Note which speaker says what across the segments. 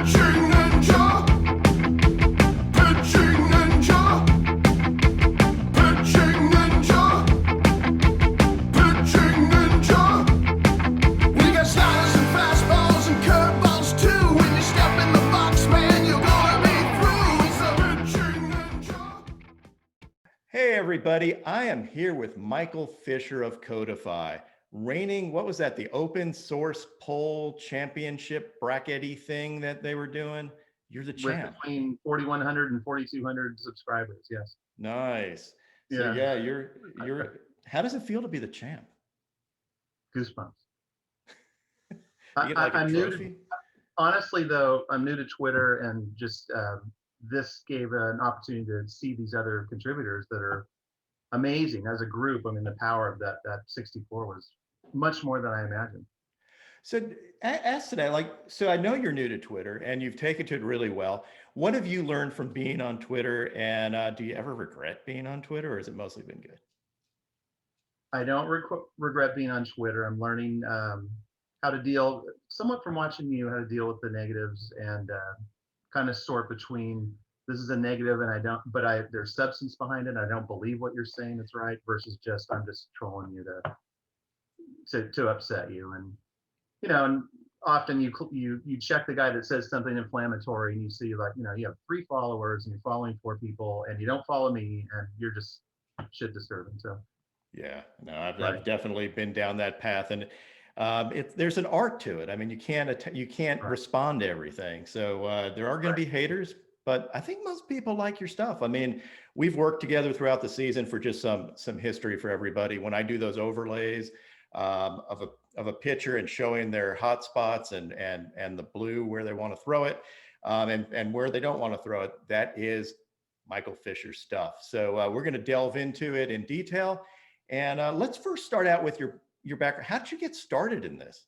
Speaker 1: Pitching Ninja. Pitching Ninja. Pitching Ninja. Pitching Ninja. We got sliders and fastballs and curveballs too. When you step in the box, man, you're gonna be through. It's the Pitching Ninja.
Speaker 2: Hey everybody, I am here with Michael Fisher of Codify, reigning, what was that, the open source poll championship bracket-y thing that they were doing? You're the
Speaker 3: With
Speaker 2: champ.
Speaker 3: between 4,100 and 4,200 subscribers, yes.
Speaker 2: Nice. So yeah, you're, how does it feel to be the champ?
Speaker 3: Goosebumps.
Speaker 2: You get like a
Speaker 3: I'm new
Speaker 2: trophy?
Speaker 3: to, honestly though, I'm new to Twitter, and just this gave an opportunity to see these other contributors that are amazing as a group. I mean, the power of that 64 was much more than I imagined.
Speaker 2: So ask today, so I know you're new to Twitter and you've taken to it really well. What have you learned from being on Twitter, and do you ever regret being on Twitter, or has it mostly been good?
Speaker 3: I don't regret being on Twitter. I'm learning how to deal, somewhat from watching you, how to deal with the negatives and kind of sort between this is a negative and I don't, but there's substance behind it. I don't believe what you're saying is right, versus just I'm just trolling you to upset you. And you know, and often you check the guy that says something inflammatory, and you see, like, you know, you have 3 followers and you're following 4 people, and you don't follow me, and you're just shit disturbing. So
Speaker 2: yeah, no, I've definitely been down that path, and there's an art to it. I mean, you can't respond to everything. So there are going to be haters, but I think most people like your stuff. I mean, we've worked together throughout the season for just some history for everybody. When I do those overlays of a pitcher and showing their hot spots and the blue where they want to throw it, and where they don't want to throw it, that is Michael Fisher stuff. So we're going to delve into it in detail. And let's first start out with your background. How did you get started in this?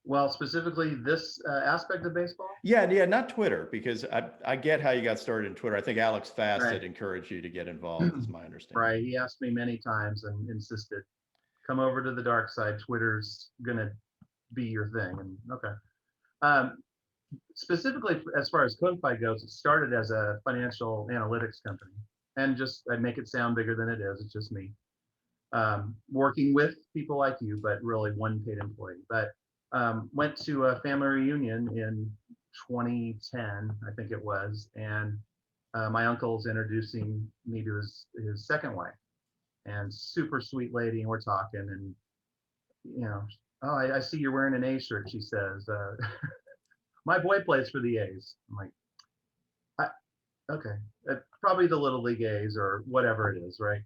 Speaker 3: Well, specifically this aspect of baseball?
Speaker 2: Yeah, not Twitter, because I get how you got started in Twitter. I think Alex Fast had encouraged you to get involved, is my understanding.
Speaker 3: Right. He asked me many times and insisted, come over to the dark side. Twitter's gonna be your thing. And okay. Specifically, as far as Codify goes, it started as a financial analytics company, and just I make it sound bigger than it is. It's just me working with people like you, but really one paid employee. But went to a family reunion in 2010, I think it was, and my uncle's introducing me to his second wife, and super sweet lady, and we're talking, and you know, oh, I see you're wearing an A shirt, she says. My boy plays for the A's. I'm like, okay, probably the Little League A's or whatever it is, right?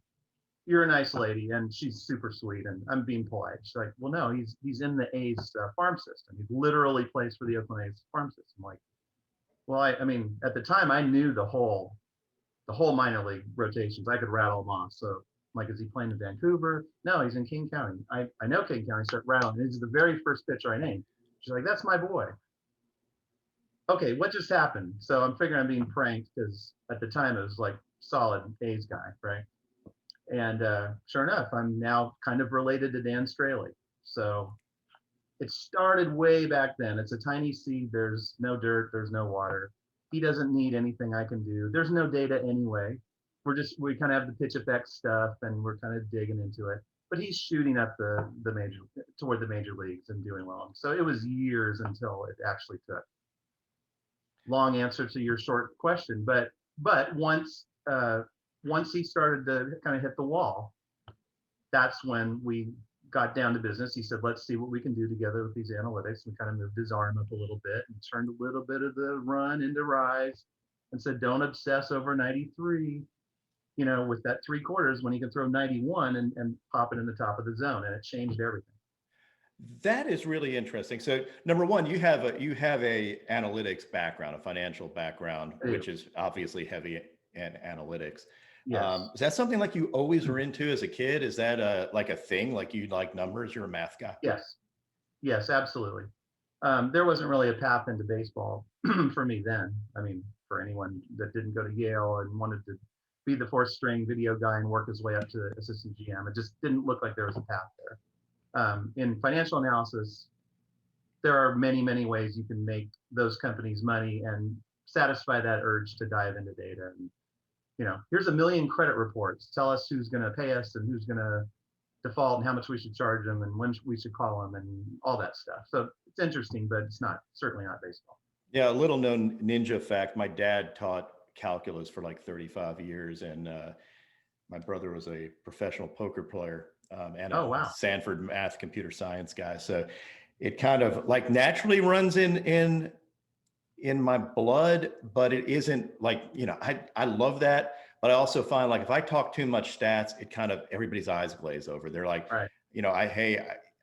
Speaker 3: You're a nice lady, and she's super sweet, and I'm being polite. She's like, well, no, he's in the A's farm system. He literally plays for the Oakland A's farm system. I'm like, well, I mean, at the time, I knew the whole minor league rotations. I could rattle them off. So, like, is he playing in Vancouver? No, he's in King County. I know King County. Start rattling. This is the very first pitcher I named. She's like, that's my boy. Okay, what just happened? So I'm figuring I'm being pranked, because at the time it was like solid A's guy, right? And sure enough, I'm now kind of related to Dan Straley. So it started way back then. It's a tiny seed. There's no dirt. There's no water. He doesn't need anything I can do. There's no data anyway. We kind of have the pitch effect stuff, and we're kind of digging into it. But he's shooting up toward the major leagues and doing well. So it was years until it actually took. Long answer to your short question, but once he started to kind of hit the wall, that's when we got down to business. He said, let's see what we can do together with these analytics. We kind of moved his arm up a little bit and turned a little bit of the run into rise, and said, don't obsess over 93, you know, with that 3/4 when he can throw 91 and pop it in the top of the zone. And it changed everything.
Speaker 2: That is really interesting. So number one, you have a analytics background, a financial background, which is obviously heavy in analytics.
Speaker 3: Yes.
Speaker 2: Is that something like you always were into as a kid? Is that like a thing? Like you like numbers? You're a math guy?
Speaker 3: Yes, absolutely. There wasn't really a path into baseball for me then. I mean, for anyone that didn't go to Yale and wanted to be the 4th string video guy and work his way up to assistant GM, it just didn't look like there was a path there. In financial analysis, there are many, many ways you can make those companies money and satisfy that urge to dive into data. And, here's 1 million credit reports. Tell us who's going to pay us and who's going to default and how much we should charge them and when we should call them and all that stuff. So it's interesting, but it's certainly not baseball.
Speaker 2: Yeah, a little known ninja fact. My dad taught calculus for like 35 years, and my brother was a professional poker player and
Speaker 3: Oh,
Speaker 2: a
Speaker 3: wow.
Speaker 2: Sanford math computer science guy. So it kind of like naturally runs in my blood, but it isn't like, I love that. But I also find like if I talk too much stats, it kind of everybody's eyes glaze over. They're like,
Speaker 3: Right.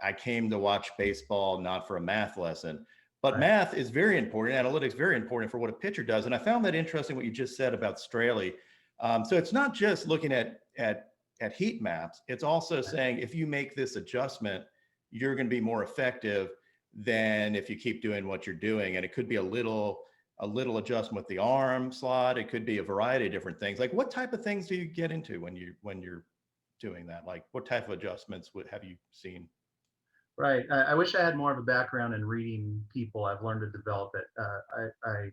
Speaker 2: I came to watch baseball, not for a math lesson. But
Speaker 3: Right.
Speaker 2: math is very important. Analytics very important for what a pitcher does. And I found that interesting what you just said about Straley. So it's not just looking at heat maps. It's also saying if you make this adjustment, you're going to be more effective than if you keep doing what you're doing. And it could be a little adjustment with the arm slot. It could be a variety of different things. Like what type of things do you get into when you're doing that? Like what type of adjustments have you seen?
Speaker 3: Right. I wish I had more of a background in reading people. I've learned to develop it. I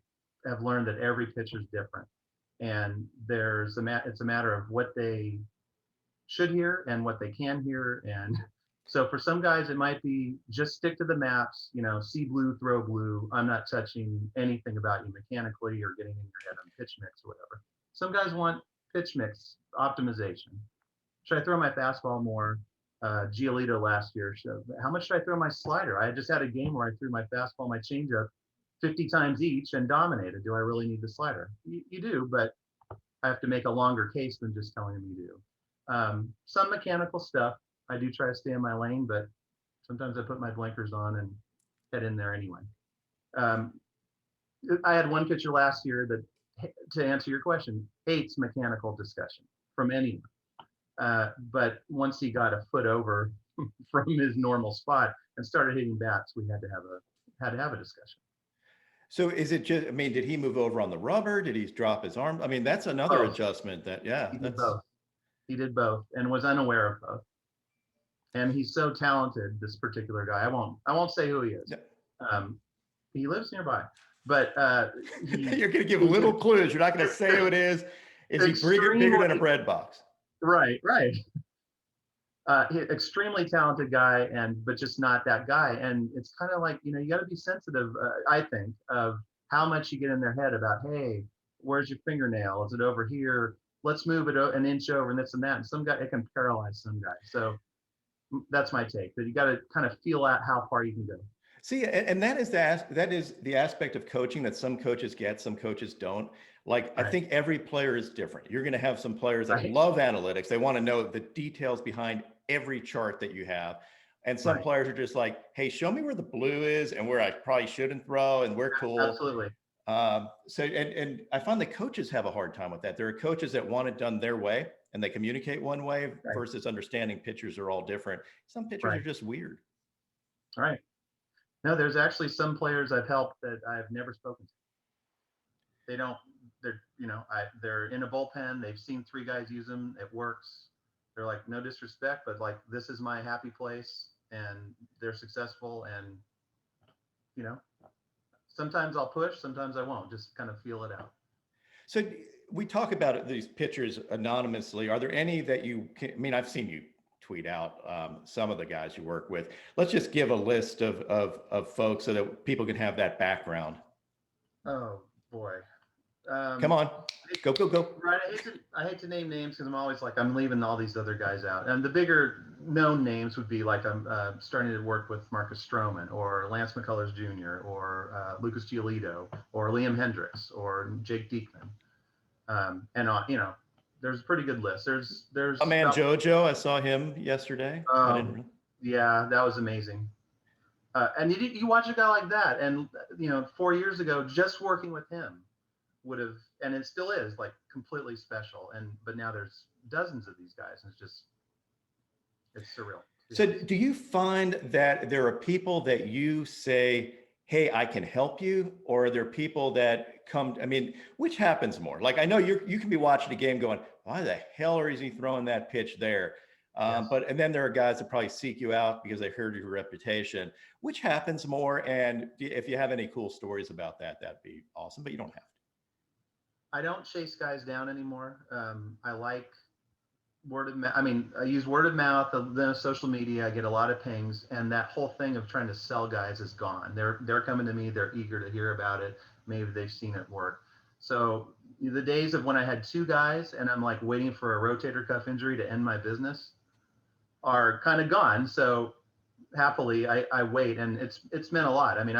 Speaker 3: have learned that every pitcher is different, and it's a matter of what they should hear and what they can hear. And so for some guys, it might be just stick to the maps. See blue, throw blue. I'm not touching anything about you mechanically or getting in your head on pitch mix or whatever. Some guys want pitch mix optimization. Should I throw my fastball more? Giolito last year showed how much should I throw my slider? I just had a game where I threw my fastball, my changeup 50 times each and dominated. Do I really need the slider? You do, but I have to make a longer case than just telling them you do. Some mechanical stuff, I do try to stay in my lane, but sometimes I put my blinkers on and head in there anyway. I had one pitcher last year that, to answer your question, hates mechanical discussion from anyone. But once he got a foot over from his normal spot and started hitting bats, we had to have a discussion.
Speaker 2: So is it just, did he move over on the rubber? Did he drop his arm? That's another adjustment that,
Speaker 3: He did both and was unaware of both. And he's so talented, this particular guy. I won't say who he is. He lives nearby, but
Speaker 2: you're going to give little clues. You're not going to say who it is. Is he bigger than a bread box?
Speaker 3: Right. Extremely talented guy, but just not that guy. And it's kind of like, you got to be sensitive, I think, of how much you get in their head about, hey, where's your fingernail? Is it over here? Let's move it an inch over and this and that. And some guy, it can paralyze some guy. So that's my take, that you got to kind of feel out how far you can go.
Speaker 2: See, and that is the aspect of coaching that some coaches get, some coaches don't. Like, right. I think every player is different. You're going to have some players that love analytics. They want to know the details behind every chart that you have. And some players are just like, hey, show me where the blue is and where I probably shouldn't throw, and we're cool.
Speaker 3: Absolutely.
Speaker 2: So I find that coaches have a hard time with that. There are coaches that want it done their way and they communicate one way versus understanding pitchers are all different. Some pitchers are just weird.
Speaker 3: Right. No, there's actually some players I've helped that I've never spoken to. They're in a bullpen. They've seen 3 guys use them. It works. They're like, no disrespect, but like, this is my happy place, and they're successful. And, sometimes I'll push, sometimes I won't, just kind of feel it out.
Speaker 2: So we talk about these pitchers anonymously. Are there any that I've seen you tweet out some of the guys you work with. Let's just give a list of folks so that people can have that background.
Speaker 3: Oh boy.
Speaker 2: Come on, go.
Speaker 3: Right, I hate to name names because I'm always like, I'm leaving all these other guys out. And the bigger known names would be like, I'm starting to work with Marcus Stroman or Lance McCullers Jr. or Lucas Giolito or Liam Hendricks or Jake Diekman. There's a pretty good list. There's
Speaker 2: JoJo. I saw him yesterday.
Speaker 3: Yeah, that was amazing. And you watch a guy like that, and 4 years ago, just working with him would have, and it still is, like, completely special. But now there's dozens of these guys, and it's surreal.
Speaker 2: So do you find that there are people that you say, hey, I can help you, or are there people that come, which happens more? Like, I know you can be watching a game going, why the hell is he throwing that pitch there?
Speaker 3: Yes.
Speaker 2: But and then there are guys that probably seek you out because they heard your reputation, which happens more. And if you have any cool stories about that, that'd be awesome. But you don't have to.
Speaker 3: I don't chase guys down anymore. I like word of mouth. I mean, I use word of mouth, then social media. I get a lot of pings, and that whole thing of trying to sell guys is gone. They're coming to me. They're eager to hear about it. Maybe they've seen it work. So the days of when I had 2 guys and I'm like waiting for a rotator cuff injury to end my business are kind of gone. So happily, I wait, and it's meant a lot. I mean,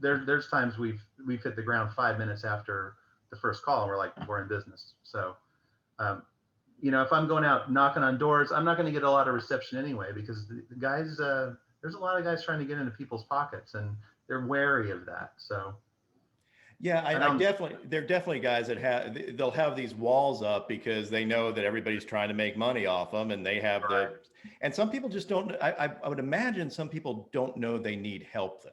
Speaker 3: there's times we've hit the ground 5 minutes after the first call, and we're in business. So. If I'm going out knocking on doors, I'm not going to get a lot of reception anyway, because the guys, there's a lot of guys trying to get into people's pockets, and they're wary of that. So,
Speaker 2: Yeah, I definitely, there are definitely guys that they'll have these walls up because they know that everybody's trying to make money off them, and they have and some people just don't. I would imagine some people don't know they need help though.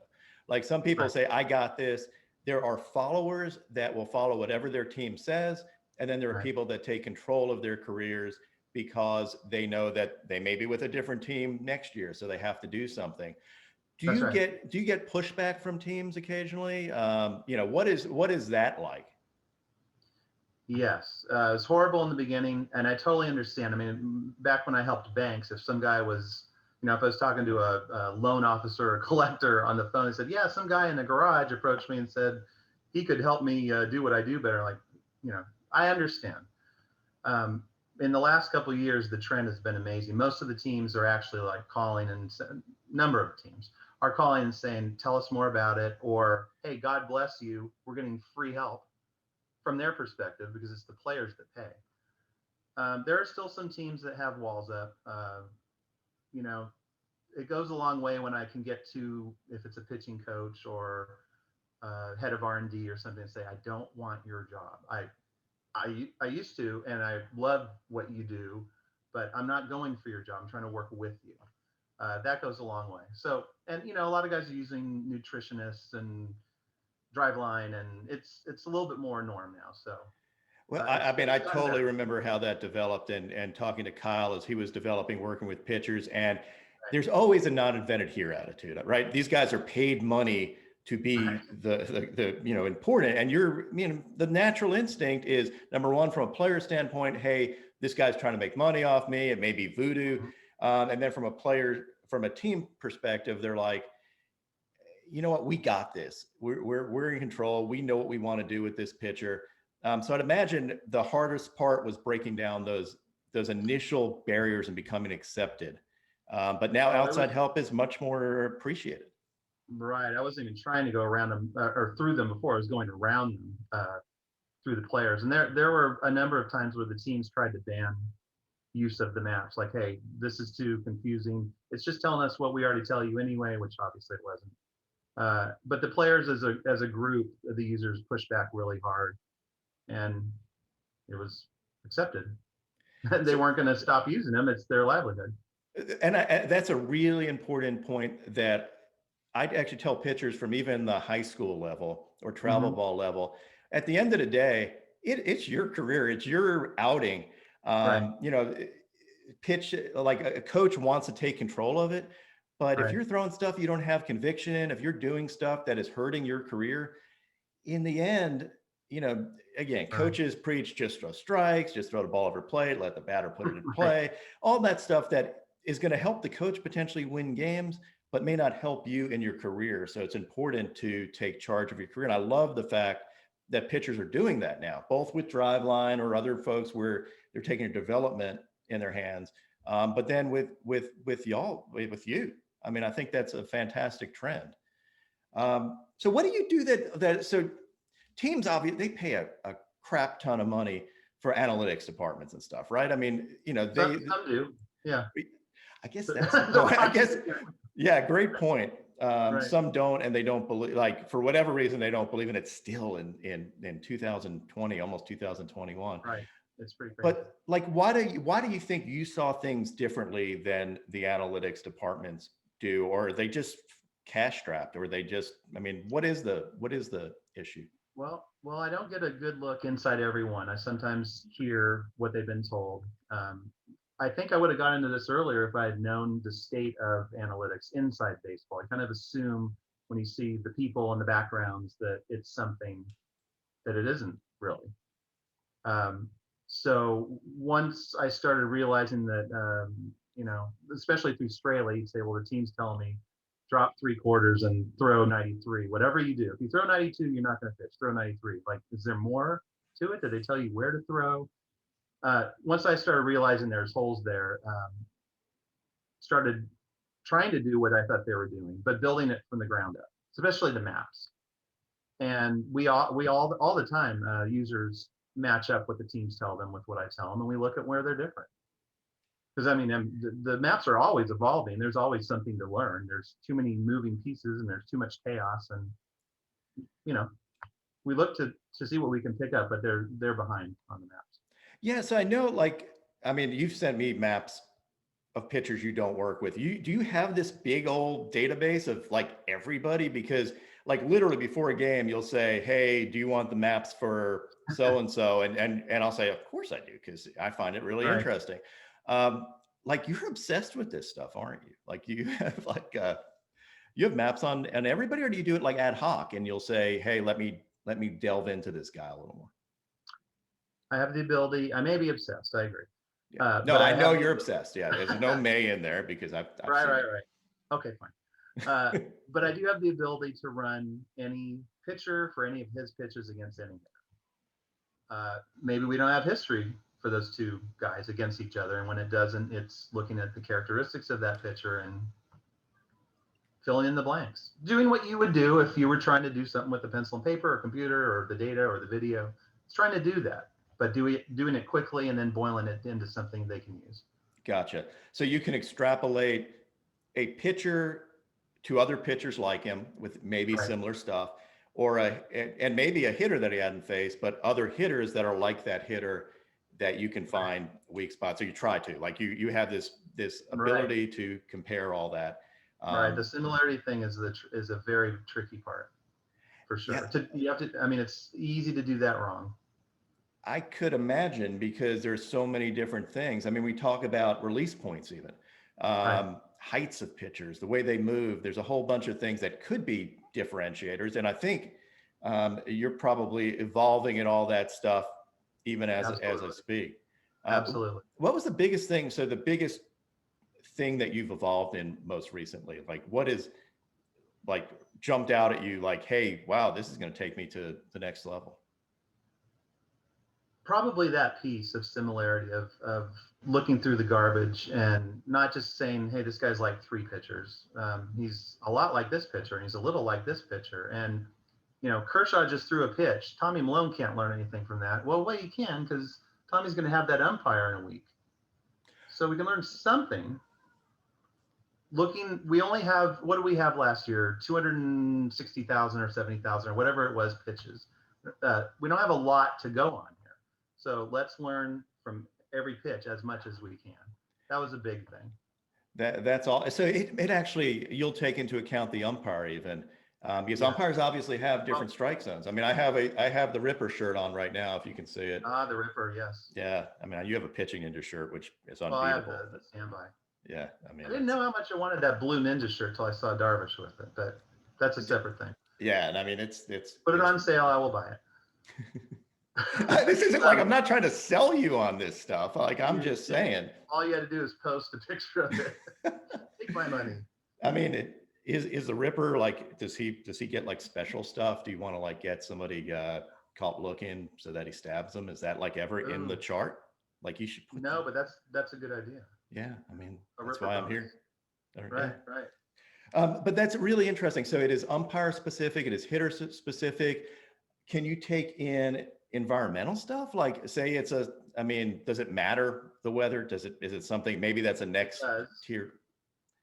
Speaker 2: Like some people say, I got this. There are followers that will follow whatever their team says. And then there are people that take control of their careers because they know that they may be with a different team next year, so they have to do something. Do you get pushback from teams occasionally? What is that like?
Speaker 3: Yes, it was horrible in the beginning, and I totally understand. I mean, back when I helped banks, if some guy was, if I was talking to a loan officer or collector on the phone and said, yeah, some guy in the garage approached me and said he could help me do what I do better. Like, I understand. In the last couple of years, the trend has been amazing. Most of the teams are actually like calling, and a number of teams are calling and saying, tell us more about it, or, hey, God bless you, we're getting free help from their perspective because it's the players that pay. There are still some teams that have walls up. It goes a long way when I can get to, if it's a pitching coach or head of R&D or something, and say, I don't want your job. I used to, and I love what you do, but I'm not going for your job. I'm trying to work with you. That goes a long way. So, and a lot of guys are using nutritionists and Driveline, and it's a little bit more norm now. So,
Speaker 2: well, I mean, I totally remember how that developed, and talking to Kyle as he was developing, working with pitchers, and there's always a not-invented here attitude, right? These guys are paid money to be the important, and the natural instinct is, number one, from a player standpoint, hey, this guy's trying to make money off me. It may be voodoo. And then from a team perspective, they're like, you know what, we got this. We're in control. We know what we want to do with this pitcher. So I'd imagine the hardest part was breaking down those initial barriers and becoming accepted. But now outside help is much more appreciated.
Speaker 3: Right. I wasn't even trying to go around them or through them before. I was going around them through the players. And there were a number of times where the teams tried to ban use of the maps. Like, hey, this is too confusing. It's just telling us what we already tell you anyway, which obviously it wasn't. But the players as a group, the users pushed back really hard, and it was accepted. They weren't going to stop using them. It's their livelihood.
Speaker 2: And that's a really important point that I'd actually tell pitchers from even the high school level or travel ball level. At the end of the day, it's your career, it's your outing. Pitch, like a coach wants to take control of it, but if you're throwing stuff you don't have conviction in, if you're doing stuff that is hurting your career, in the end, again, coaches preach just throw strikes, just throw the ball over plate, let the batter put it in play, all that stuff that is going to help the coach potentially win games, but may not help you in your career. So it's important to take charge of your career. And I love the fact that pitchers are doing that now, both with Driveline or other folks where they're taking development in their hands. But then with y'all, with you, I mean, I think that's a fantastic trend. So what do you do so teams, obviously, they pay a crap ton of money for analytics departments and stuff, right? I mean,
Speaker 3: some do. Yeah.
Speaker 2: I guess yeah, great point. Some don't, and they don't believe, like, for whatever reason, they don't believe in it still in 2020, almost 2021.
Speaker 3: Right. It's pretty crazy.
Speaker 2: But like, why do you think you saw things differently than the analytics departments do, or are they just cash strapped, or they just, I mean, what is the issue?
Speaker 3: Well, I don't get a good look inside everyone. I sometimes hear what they've been told. I think I would have gotten into this earlier if I had known the state of analytics inside baseball. I kind of assume when you see the people in the backgrounds that it's something that it isn't really. Um, so once I started realizing that, especially through Straley, you'd say, well, the team's telling me drop 3/4 and throw 93. Whatever you do, if you throw 92, you're not going to pitch. Throw 93. Like, is there more to it? Did they tell you where to throw? Once I started realizing there's holes there, started trying to do what I thought they were doing, but building it from the ground up, especially the maps. And we all the time, users match up what the teams tell them with what I tell them, and we look at where they're different. Because I mean, the maps are always evolving. There's always something to learn. There's too many moving pieces, and there's too much chaos. And we look to see what we can pick up, but they're behind on the maps.
Speaker 2: Yes, I know. Like, I mean, you've sent me maps of pitchers you don't work with. Do you have this big old database of like everybody? Because like literally before a game, you'll say, "Hey, do you want the maps for so and so?" And I'll say, "Of course I do," because I find it really
Speaker 3: Right.
Speaker 2: interesting. Like you're obsessed with this stuff, aren't you? Like you have you have maps on everybody, or do you do it like ad hoc and you'll say, "Hey, let me delve into this guy a little more."
Speaker 3: I have the ability. I may be obsessed. I agree.
Speaker 2: Yeah. No,
Speaker 3: But
Speaker 2: I know
Speaker 3: have
Speaker 2: you're obsessed. Yeah, there's no may in there because I've
Speaker 3: right,
Speaker 2: seen
Speaker 3: right,
Speaker 2: it.
Speaker 3: right. Okay, fine. But I do have the ability to run any pitcher for any of his pitches against any hitter. Maybe we don't have history for those two guys against each other, and when it doesn't, it's looking at the characteristics of that pitcher and filling in the blanks, doing what you would do if you were trying to do something with a pencil and paper or computer or the data or the video. It's trying to do that, but doing it quickly and then boiling it into something they can use.
Speaker 2: Gotcha. So you can extrapolate a pitcher to other pitchers like him with maybe
Speaker 3: Right.
Speaker 2: similar stuff, or and maybe a hitter that he hadn't faced, but other hitters that are like that hitter that you can find weak spots. So you try to, like, you have this
Speaker 3: Right.
Speaker 2: ability to compare all that.
Speaker 3: Right. The similarity thing is a very tricky part, for sure.
Speaker 2: Yeah,
Speaker 3: You have to. I mean, it's easy to do that wrong.
Speaker 2: I could imagine because there's so many different things. I mean, we talk about release points, even
Speaker 3: Right.
Speaker 2: heights of pitchers, the way they move. There's a whole bunch of things that could be differentiators, and I think you're probably evolving in all that stuff even as I
Speaker 3: Absolutely.
Speaker 2: speak.
Speaker 3: Absolutely.
Speaker 2: What was the biggest thing? So the biggest thing that you've evolved in most recently, like what is like jumped out at you, like, hey, wow, this is going to take me to the next level?
Speaker 3: Probably that piece of similarity of looking through the garbage and not just saying, hey, this guy's like three pitchers. He's a lot like this pitcher and he's a little like this pitcher. And, Kershaw just threw a pitch. Tommy Malone can't learn anything from that. Well, he can, because Tommy's going to have that umpire in a week. So we can learn something. We only have, what do we have last year? 260,000 or 70,000 or whatever it was pitches. We don't have a lot to go on. So let's learn from every pitch as much as we can. That was a big thing.
Speaker 2: That's all. So it actually, you'll take into account the umpire even, because umpires obviously have different strike zones. I mean, I have the Ripper shirt on right now, if you can see it.
Speaker 3: The Ripper, yes.
Speaker 2: Yeah, I mean, you have a PitchingNinja shirt, which is unbeatable.
Speaker 3: Well, I have the standby.
Speaker 2: Yeah, I mean,
Speaker 3: I didn't know how much I wanted that blue Ninja shirt till I saw Darvish with it, but that's a separate thing.
Speaker 2: Yeah, and I mean, it's
Speaker 3: put it on sale. I will buy it.
Speaker 2: This isn't like I'm not trying to sell you on this stuff. Like I'm just saying.
Speaker 3: All you got to do is post a picture of it. Take my money.
Speaker 2: I mean, is the Ripper like? Does he get like special stuff? Do you want to like get somebody caught looking so that he stabs them? Is that like ever in the chart? Like you should.
Speaker 3: No, but that's a good idea.
Speaker 2: Yeah, I mean, that's
Speaker 3: Ripper
Speaker 2: why
Speaker 3: bonus.
Speaker 2: I'm here.
Speaker 3: Right, right.
Speaker 2: But that's really interesting. So it is umpire specific. It is hitter specific. Can you take in environmental stuff? Like say does it matter the weather? Is it something, maybe that's a next tier?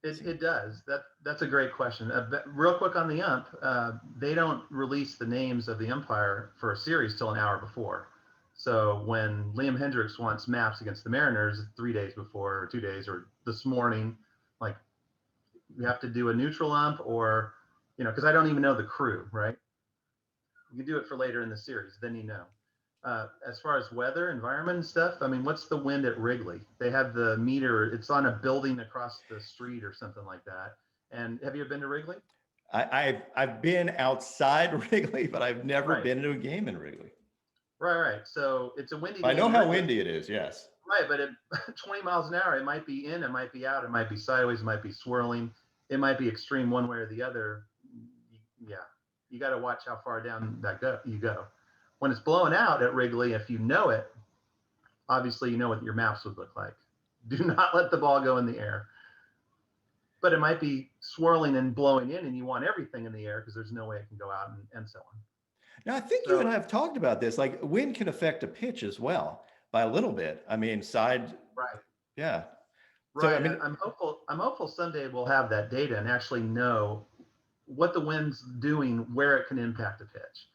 Speaker 3: It does. That's a great question. Real quick on the ump, they don't release the names of the umpire for a series till an hour before. So when Liam Hendricks wants maps against the Mariners 3 days before, or 2 days, or this morning, like we have to do a neutral ump, or because I don't even know the crew, right? You can do it for later in the series, then As far as weather, environment and stuff, I mean, what's the wind at Wrigley? They have the meter, it's on a building across the street or something like that. And have you ever been to Wrigley?
Speaker 2: I've been outside Wrigley, but I've never
Speaker 3: Right,
Speaker 2: been to a game in Wrigley.
Speaker 3: right. So it's a windy
Speaker 2: I
Speaker 3: day
Speaker 2: know
Speaker 3: in
Speaker 2: how
Speaker 3: Wrigley.
Speaker 2: windy it is. Yes.
Speaker 3: Right, but at 20 miles an hour, it might be in, it might be out, it might be sideways, it might be swirling, it might be extreme one way or the other. Yeah, you got to watch how far down you go. When it's blowing out at Wrigley, if you know it, obviously you know what your maps would look like. Do not let the ball go in the air. But it might be swirling and blowing in, and you want everything in the air because there's no way it can go out and so on.
Speaker 2: Now, I think you and I have talked about this. Like, wind can affect a pitch as well by a little bit. I mean,
Speaker 3: Right.
Speaker 2: yeah.
Speaker 3: Right.
Speaker 2: So, I mean,
Speaker 3: I'm hopeful. I'm hopeful someday we'll have that data and actually know what the wind's doing, where it can impact a pitch.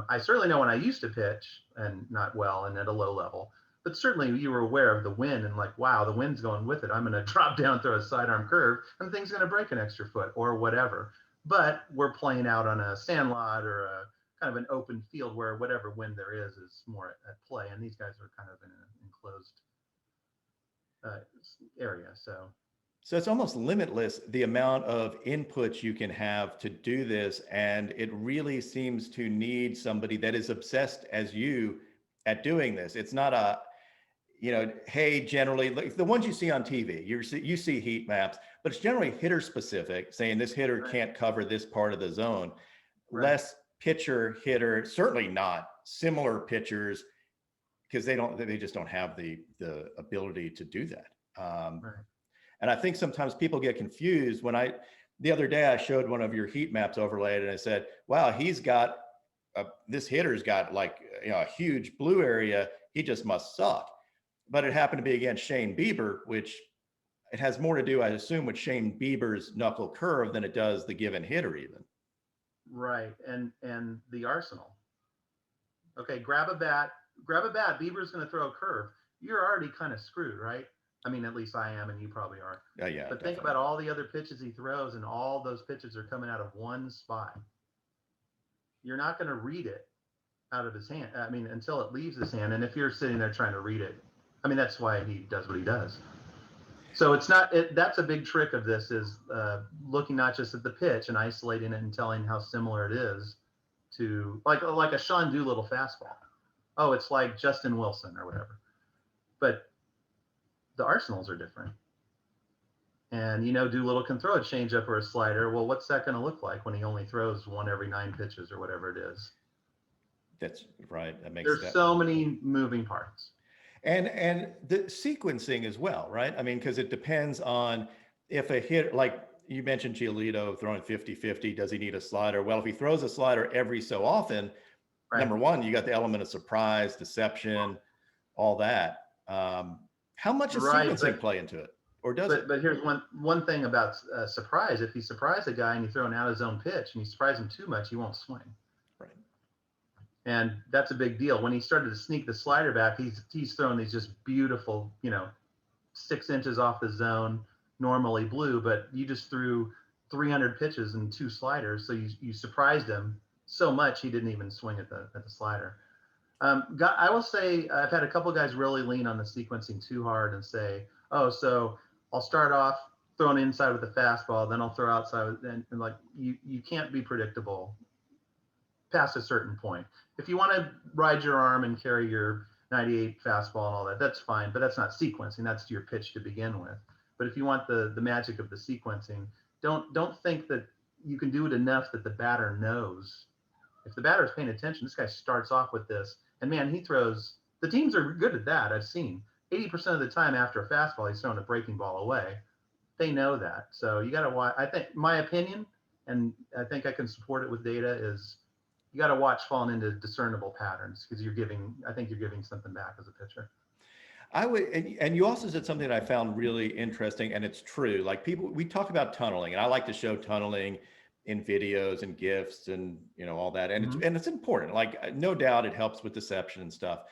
Speaker 3: I certainly know when I used to pitch and not well and at a low level, but certainly you were aware of the wind and like, wow, the wind's going with it. I'm going to drop down, throw a sidearm curve, and the thing's going to break an extra foot or whatever. But we're playing out on a sand lot or a kind of an open field where whatever wind there is more at play. And these guys are kind of in an enclosed area.
Speaker 2: So it's almost limitless the amount of inputs you can have to do this. And it really seems to need somebody that is obsessed as you at doing this. It's not a, hey, generally, like the ones you see on TV, you see heat maps, but it's generally hitter specific, saying this hitter
Speaker 3: Right.
Speaker 2: can't cover this part of the zone.
Speaker 3: Right.
Speaker 2: Less pitcher hitter, certainly not similar pitchers, because they just don't have the ability to do that.
Speaker 3: Right.
Speaker 2: And I think sometimes people get confused the other day I showed one of your heat maps overlaid and I said, wow, this hitter's got like, a huge blue area. He just must suck. But it happened to be against Shane Bieber, which it has more to do, I assume, with Shane Bieber's knuckle curve than it does the given hitter even.
Speaker 3: Right. And the arsenal. Okay, grab a bat. Bieber's going to throw a curve. You're already kind of screwed, right? I mean, at least I am, and you probably are.
Speaker 2: Yeah.
Speaker 3: But
Speaker 2: definitely.
Speaker 3: think about all the other pitches he throws, and all those pitches are coming out of one spot. You're not going to read it out of his hand. I mean, until it leaves his hand. And if you're sitting there trying to read it, I mean, that's why he does what he does. So that's a big trick of this is looking not just at the pitch and isolating it and telling how similar it is to like a Sean Doolittle fastball. Oh, it's like Justin Wilson or whatever. But the arsenals are different. And, Doolittle can throw a changeup or a slider. Well, what's that going to look like when he only throws one every 9 pitches or whatever it is?
Speaker 2: That's right.
Speaker 3: There's so many moving parts.
Speaker 2: And the sequencing as well, right? I mean, because it depends on if a hit, like you mentioned Giolito throwing 50-50, does he need a slider? Well, if he throws a slider every so often,
Speaker 3: Right.
Speaker 2: Number one, you got the element of surprise, deception, all that. How much does sequencing play into it? Or does it?
Speaker 3: But here's one thing about surprise. If you surprise a guy and you throw an out of zone pitch and you surprise him too much, he won't swing.
Speaker 2: Right.
Speaker 3: And that's a big deal. When he started to sneak the slider back, he's throwing these just beautiful, 6 inches off the zone, normally blue, but you just threw 300 pitches and 2 sliders. So you surprised him so much he didn't even swing at the slider. I will say I've had a couple guys really lean on the sequencing too hard and say, oh, so I'll start off throwing inside with the fastball, then I'll throw outside, and like you can't be predictable past a certain point. If you want to ride your arm and carry your 98 fastball and all that, that's fine, but that's not sequencing. That's your pitch to begin with. But if you want the magic of the sequencing, don't think that you can do it enough that the batter knows. If the batter is paying attention, this guy starts off with this, and man, he throws. The teams are good at that. I've seen 80% of the time after a fastball, he's throwing a breaking ball away. They know that. So you got to watch. I think my opinion, and I think I can support it with data, is you got to watch falling into discernible patterns because I think you're giving something back as a pitcher.
Speaker 2: I would, and you also said something that I found really interesting, and it's true. Like we talk about tunneling, and I like to show tunneling in videos and GIFs and all that, and it's important. Like no doubt it helps with deception and stuff.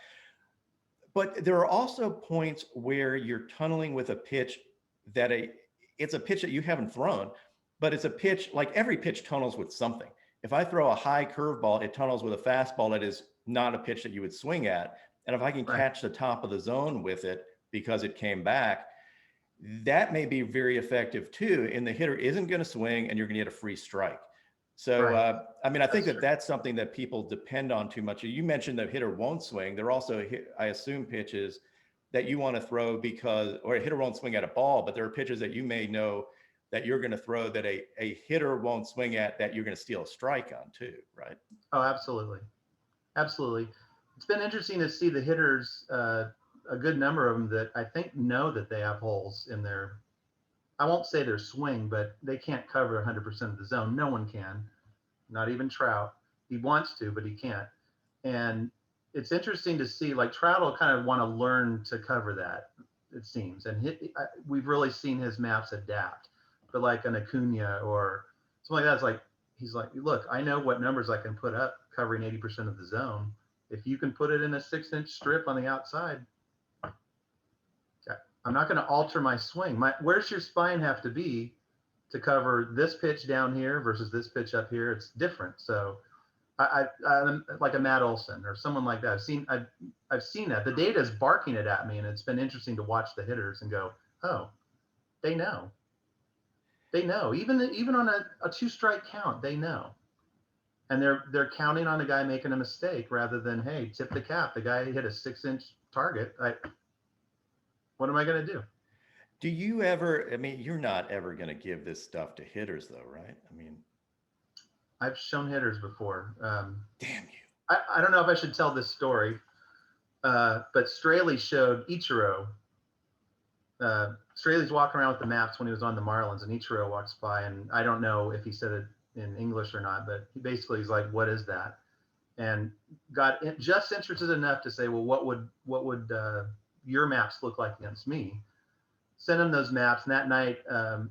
Speaker 2: But there are also points where you're tunneling with a pitch it's a pitch that you haven't thrown, but it's a pitch, like every pitch tunnels with something. if I throw a high curveball, it tunnels with a fastball that is not a pitch that you would swing at. And if I can
Speaker 3: Right.
Speaker 2: catch the top of the zone with it because it came back, that may be very effective too. And the hitter isn't going to swing and you're going to get a free strike. So,
Speaker 3: Right.
Speaker 2: I mean, I think
Speaker 3: That's
Speaker 2: that
Speaker 3: true.
Speaker 2: that's something that people depend on too much. You mentioned the hitter won't swing. There are also, I assume, pitches that you want to throw because, or a hitter won't swing at a ball, but there are pitches that you may know that you're going to throw that a hitter won't swing at that you're going to steal a strike on too, right?
Speaker 3: Oh, absolutely. Absolutely. It's been interesting to see the hitters, a good number of them that I think know that they have holes in their, I won't say their swing, but they can't cover 100% of the zone. No one can, not even Trout. He wants to, but he can't. And it's interesting to see, like Trout will kind of want to learn to cover that, it seems. And we've really seen his maps adapt. But like an Acuna or something like that, it's like, he's like, look, I know what numbers I can put up covering 80% of the zone. If you can put it in a 6-inch strip on the outside, I'm not going to alter my swing. Where's your spine have to be to cover this pitch down here versus this pitch up here? It's different. So I'm like a Matt Olson or someone like that. I've seen that. The data is barking it at me, and it's been interesting to watch the hitters and go, oh, they know. They know. Even on a 2-strike count, they know. And they're counting on the guy making a mistake rather than, hey, tip the cap. The guy hit a 6-inch target. What am I going to do?
Speaker 2: Do you ever, I mean, you're not ever going to give this stuff to hitters though, right? I mean,
Speaker 3: I've shown hitters before.
Speaker 2: damn you.
Speaker 3: I don't know if I should tell this story, but Straley showed Ichiro. Straley's walking around with the maps when he was on the Marlins, and Ichiro walks by, and I don't know if he said it in English or not, but he basically is like, "What is that?" And got just interested enough to say, "Well, what would your maps look like against me?" Sent him those maps, and that night,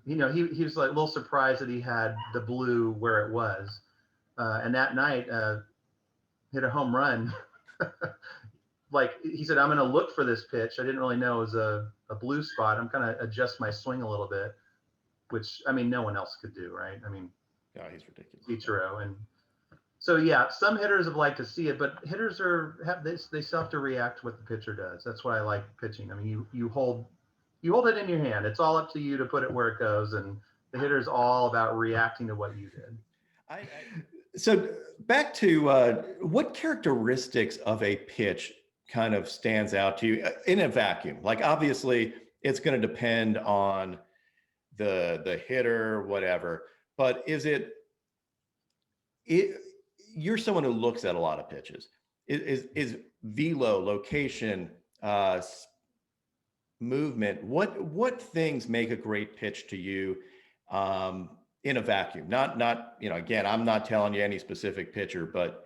Speaker 3: he was like a little surprised that he had the blue where it was, and that night hit a home run. Like he said, I'm going to look for this pitch. I didn't really know it was a blue spot. I'm going to adjust my swing a little bit, which I mean, no one else could do, right? I mean,
Speaker 2: yeah, he's ridiculous.
Speaker 3: Ichiro, and so yeah, some hitters have liked to see it, but hitters they still have to react to what the pitcher does. That's why I like pitching. I mean, you hold it in your hand. It's all up to you to put it where it goes, and the hitter's all about reacting to what you did.
Speaker 2: So back to what characteristics of a pitch kind of stands out to you in a vacuum? Like obviously it's going to depend on the hitter, whatever, but is it you're someone who looks at a lot of pitches. Is velo, location, movement, what things make a great pitch to you in a vacuum? Not again, I'm not telling you any specific pitcher, but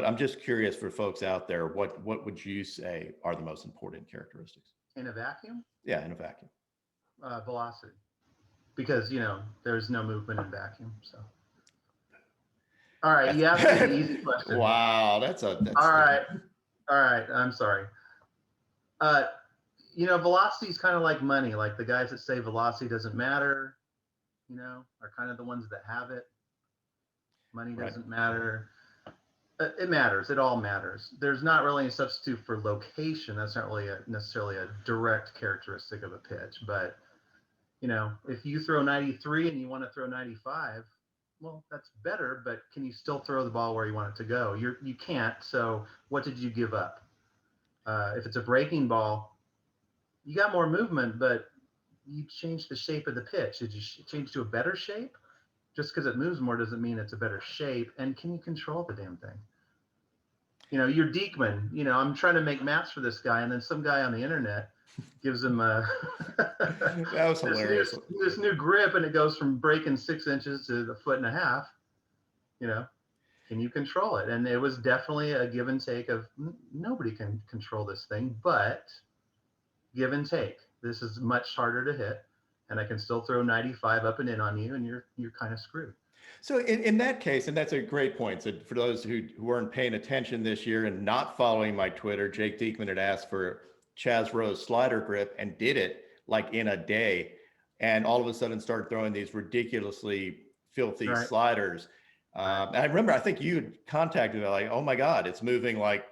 Speaker 2: I'm just curious for folks out there, what would you say are the most important characteristics
Speaker 3: In a vacuum?
Speaker 2: Yeah, in a vacuum.
Speaker 3: Velocity, because there's no movement in vacuum. So all right, you asked me an easy question.
Speaker 2: Wow, that's
Speaker 3: all right. I'm sorry. Velocity is kind of like money. Like the guys that say velocity doesn't matter, are kind of the ones that have it. Money doesn't matter. It matters. It all matters. There's not really a substitute for location. That's not really necessarily a direct characteristic of a pitch. But, if you throw 93 and you want to throw 95, well, that's better. But can you still throw the ball where you want it to go? You can't. So what did you give up? If it's a breaking ball, you got more movement, but you changed the shape of the pitch. Did you change to a better shape? Just because it moves more doesn't mean it's a better shape. And can you control the damn thing? You're Diekman. I'm trying to make maps for this guy, and then some guy on the internet gives him
Speaker 2: that was hilarious.
Speaker 3: this new grip, and it goes from breaking 6 inches to 1.5 feet. Can you control it? And it was definitely a give and take of nobody can control this thing, but give and take. This is much harder to hit, and I can still throw 95 up and in on you, and you're kind of screwed.
Speaker 2: So in that case, and that's a great point. So for those who weren't paying attention this year and not following my Twitter, Jake Diekman had asked for Chaz Rose slider grip and did it like in a day, and all of a sudden started throwing these ridiculously filthy sliders. And I remember, I think you had contacted me like, oh my God, it's moving like,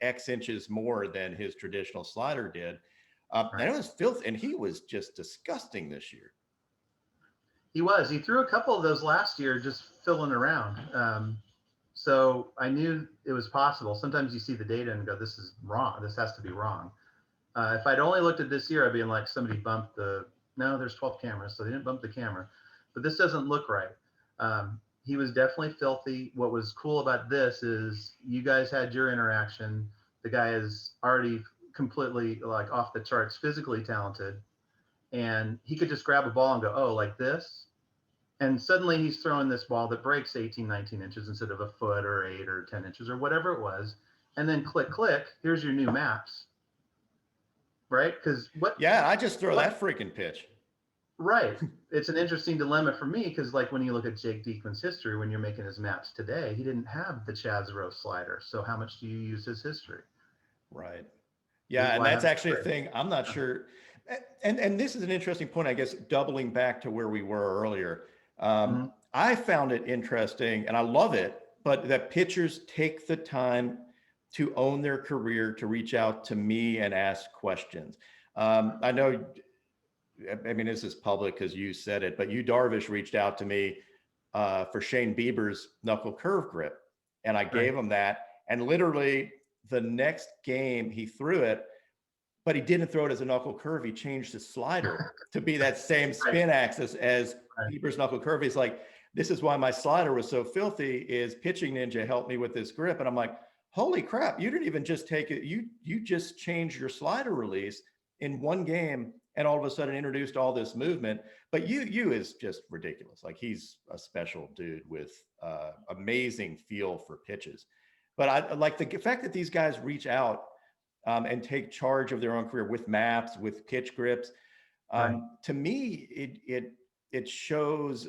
Speaker 2: X inches more than his traditional slider did. And it was filthy, and he was just disgusting this year.
Speaker 3: He threw a couple of those last year, just filling around. So I knew it was possible. Sometimes you see the data and go, this is wrong. This has to be wrong. If I'd only looked at this year, I'd be like, somebody bumped no, there's 12 cameras, so they didn't bump the camera. But this doesn't look right. He was definitely filthy. What was cool about this is you guys had your interaction. The guy is already completely like off the charts, physically talented. And he could just grab a ball and go, oh, like this. And suddenly he's throwing this ball that breaks 18, 19 inches instead of a foot or 8 or 10 inches or whatever it was. And then click, here's your new maps. Right? Because
Speaker 2: I just throw that freaking pitch.
Speaker 3: Right. It's an interesting dilemma for me because, like, when you look at Jake Diekman's history, when you're making his maps today, he didn't have the Chaz Rowe slider. So how much do you use his history?
Speaker 2: Right. Yeah, and that's actually a thing. I'm not sure. And this is an interesting point, I guess, doubling back to where we were earlier. I found it interesting, and I love it, but that pitchers take the time to own their career, to reach out to me and ask questions. I know, I mean, this is public because you said it, but Darvish reached out to me for Shane Bieber's knuckle curve grip. And I gave him that. And literally the next game he threw it, but he didn't throw it as a knuckle curve. He changed his slider to be that same spin axis as Bieber's knuckle curve. He's like, this is why my slider was so filthy, is PitchingNinja helped me with this grip. And I'm like, holy crap, you didn't even just take it. You just changed your slider release in one game and all of a sudden introduced all this movement. But you is just ridiculous. Like, he's a special dude with amazing feel for pitches. But I like the fact that these guys reach out and take charge of their own career with maps, with pitch grips. To me, it shows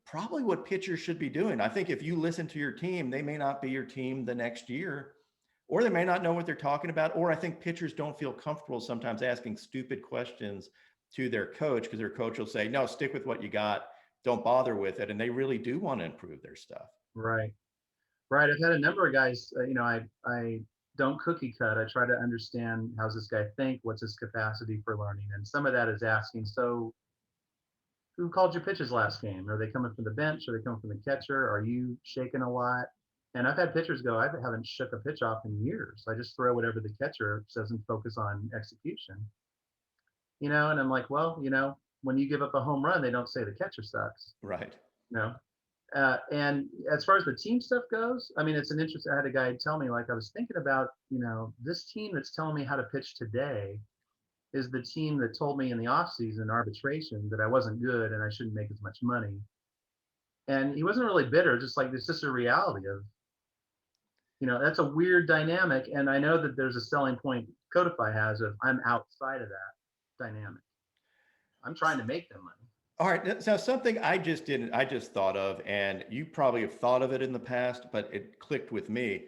Speaker 2: probably what pitchers should be doing. I think if you listen to your team, they may not be your team the next year, or they may not know what they're talking about. Or I think pitchers don't feel comfortable sometimes asking stupid questions to their coach because their coach will say, no, stick with what you got. Don't bother with it. And they really do want to improve their stuff.
Speaker 3: Right. I've had a number of guys, I don't cookie cut. I try to understand, how's this guy think? What's his capacity for learning? And some of that is asking, so who called your pitches last game? Are they coming from the bench? Are they coming from the catcher? Are you shaking a lot? And I've had pitchers go, I haven't shook a pitch off in years. I just throw whatever the catcher says and focus on execution. And I'm like, well, when you give up a home run, they don't say the catcher sucks.
Speaker 2: Right.
Speaker 3: And as far as the team stuff goes, I mean, it's an interesting, I had a guy tell me, like, I was thinking about, this team that's telling me how to pitch today is the team that told me in the offseason arbitration that I wasn't good and I shouldn't make as much money. And he wasn't really bitter, just like, it's just a reality of, that's a weird dynamic. And I know that there's a selling point Codify has of, I'm outside of that dynamic. I'm trying to make them money.
Speaker 2: All right. Now, something I just thought of, and you probably have thought of it in the past, but it clicked with me,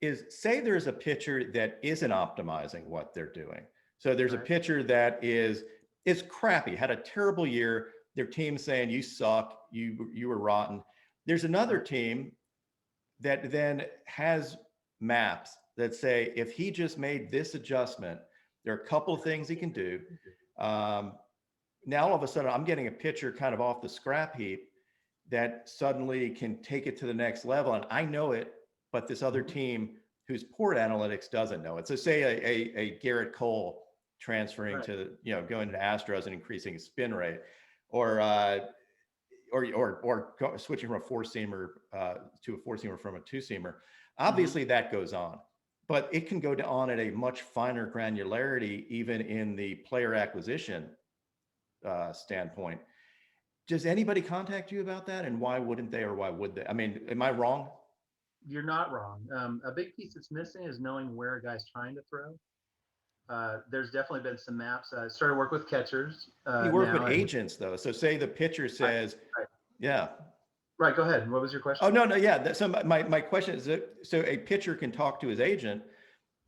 Speaker 2: is say there's a pitcher that isn't optimizing what they're doing. So there's a pitcher that is crappy, had a terrible year. Their team's saying, you suck, you were rotten. There's another team that then has maps that say, if he just made this adjustment, there are a couple of things he can do. Now, all of a sudden, I'm getting a pitcher kind of off the scrap heap that suddenly can take it to the next level. And I know it, but this other team who's poor at analytics doesn't know it. So say a Garrett Cole transferring to, going to Astros and increasing his spin rate, or switching from a four-seamer to a four-seamer from a two-seamer. Obviously, that goes on. But it can go on at a much finer granularity, even in the player acquisition standpoint. Does anybody contact you about that, and why wouldn't they, or why would they? I mean, am I wrong?
Speaker 3: You're not wrong. A big piece that's missing is knowing where a guy's trying to throw. There's definitely been some maps. I started work with catchers.
Speaker 2: You work with agents, though. So say the pitcher says, yeah.
Speaker 3: Right. Go ahead. What was your question?
Speaker 2: Oh, no. Yeah. So my question is, so a pitcher can talk to his agent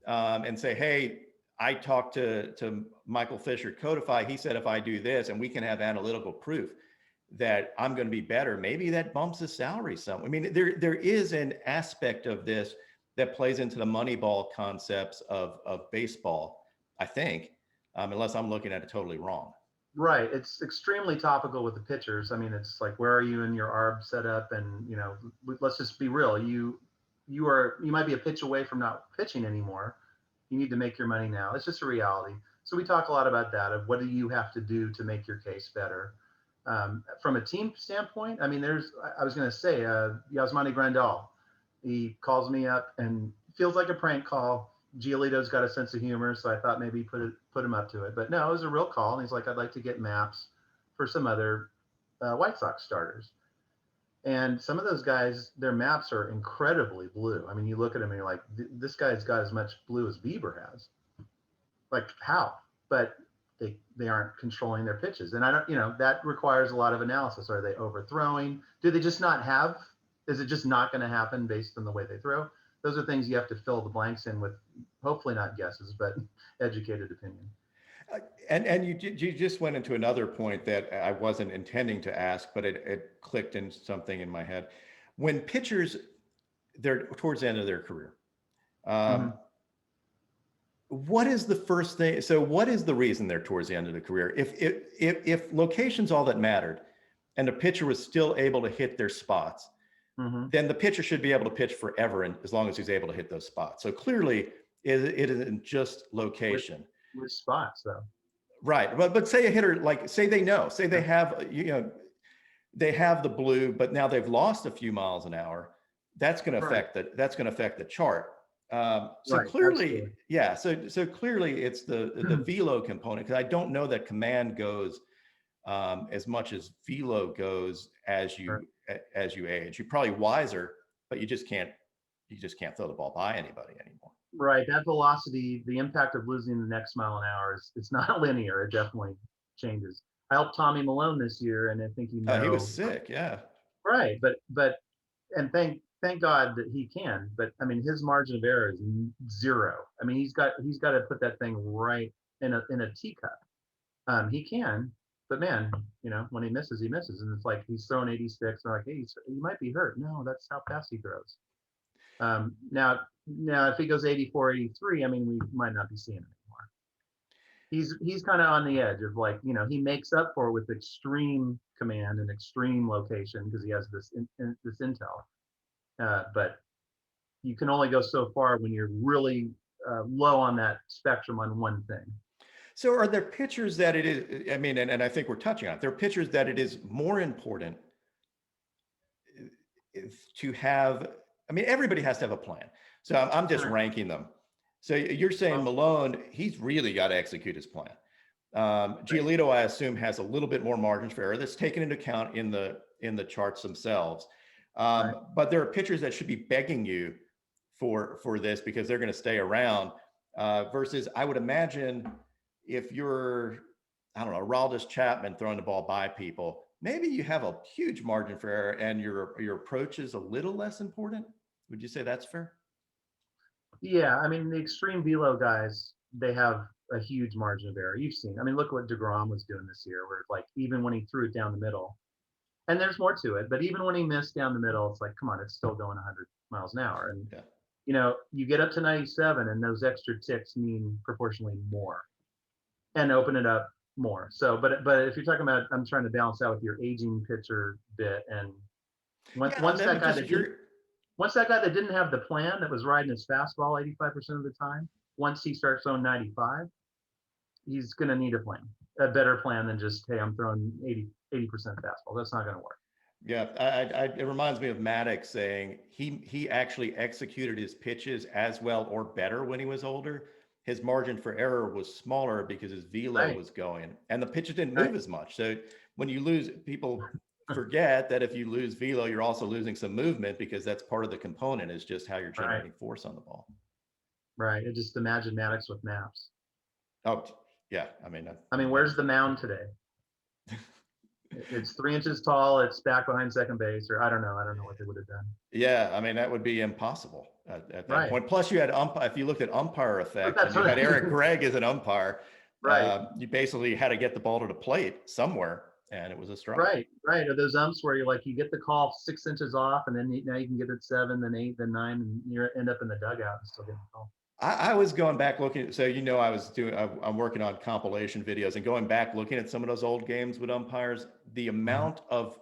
Speaker 2: and say, hey, I talked to Michael Fisher Codify. He said, if I do this, and we can have analytical proof. that I'm going to be better, maybe that bumps his salary some. I mean, there is an aspect of this that plays into the Moneyball concepts of baseball, I think, unless I'm looking at it totally wrong.
Speaker 3: Right. It's extremely topical with the pitchers. I mean, it's like, where are you in your ARB setup? And, you know, let's just be real. You might be a pitch away from not pitching anymore. You need to make your money now. It's just a reality. So we talk a lot about that, of what do you have to do to make your case better. From a team standpoint, I mean, I was going to say, Yasmani Grandal, he calls me up and feels like a prank call. Giolito's got a sense of humor, so I thought maybe put him up to it. But no, it was a real call. And he's like, I'd like to get maps for some other White Sox starters. And some of those guys, their maps are incredibly blue. I mean, you look at him and you're like, this guy's got as much blue as Bieber has. Like, how? But they aren't controlling their pitches. And I don't, you know, that requires a lot of analysis. Are they overthrowing? Do they just not have? Is it just not going to happen based on the way they throw? Those are things you have to fill the blanks in with, hopefully not guesses, but educated opinion.
Speaker 2: And you just went into another point that I wasn't intending to ask, but it clicked in something in my head. When pitchers, they're towards the end of their career, what is the first thing? So what is the reason they're towards the end of the career? If location's all that mattered and the pitcher was still able to hit their spots, then the pitcher should be able to pitch forever, and as long as he's able to hit those spots. So clearly it isn't just location.
Speaker 3: With spots though.
Speaker 2: Right. But say a hitter, like say they have, you know, they have the blue, but now they've lost a few miles an hour. That's going to affect that's going to affect the chart. So clearly, absolutely. Yeah. So clearly it's the velo component, because I don't know that command goes as much as velo goes as you age. You're probably wiser, but you just can't throw the ball by anybody anymore.
Speaker 3: Right. That velocity, the impact of losing the next mile an hour it's not linear. It definitely changes. I helped Tommy Malone this year, and I think he
Speaker 2: was sick. Yeah.
Speaker 3: Right. But and thank God that he can. But I mean, his margin of error is 0. I mean, he's got to put that thing right in a teacup. He can, but man, you know, when he misses, and it's like he's throwing 86. And like, hey, he might be hurt. No, that's how fast he throws. Now, if he goes 84, 83, I mean, we might not be seeing him anymore. He's kind of on the edge of, like, you know, he makes up for it with extreme command and extreme location because he has this intel. But you can only go so far when you're really low on that spectrum on one thing.
Speaker 2: So are there pitchers that it is, I mean, and I think we're touching on it, there are pitchers that it is more important to have, I mean, everybody has to have a plan. So I'm just ranking them. So you're saying Malone, he's really got to execute his plan. Giolito, I assume, has a little bit more margin for error that's taken into account in the charts themselves. But there are pitchers that should be begging you for this because they're going to stay around. Versus, I would imagine, if you're, I don't know, Aroldis Chapman throwing the ball by people, maybe you have a huge margin for error and your approach is a little less important. Would you say that's fair?
Speaker 3: Yeah, I mean, the extreme velo guys, they have a huge margin of error. You've seen, I mean, look what DeGrom was doing this year, where, like, even when he threw it down the middle, and there's more to it, but even when he missed down the middle, it's like, come on, it's still going 100 miles an hour. And, you know, you get up to 97 and those extra ticks mean proportionally more and open it up more. So, but if you're talking about, I'm trying to balance out with your aging pitcher bit, and once that guy that didn't have the plan, that was riding his fastball 85% of the time, once he starts throwing 95, he's going to need a better plan than just, hey, I'm throwing 80% fastball. That's not going to work.
Speaker 2: Yeah, it reminds me of Maddox saying he actually executed his pitches as well or better when he was older. His margin for error was smaller because his velo was going, and the pitches didn't move as much. So when you lose, people forget that if you lose velo, you're also losing some movement, because that's part of the component, is just how you're generating force on the ball.
Speaker 3: Right. And just imagine Maddox with maps.
Speaker 2: Oh, yeah. I mean,
Speaker 3: where's the mound today? It's 3 inches tall. It's back behind second base, or I don't know what they would have done.
Speaker 2: Yeah, I mean, that would be impossible at that point. Plus, you had if you looked at umpire effect, and you had Eric Gregg as an umpire. Right. You basically had to get the ball to the plate somewhere, and it was a strike.
Speaker 3: Right. Right. Or those umps where you're like, you get the call 6 inches off, and then now you can get it 7, then 8, then 9, and you end up in the dugout and still getting the call.
Speaker 2: I was going back looking, so I'm working on compilation videos and going back looking at some of those old games with umpires. The amount of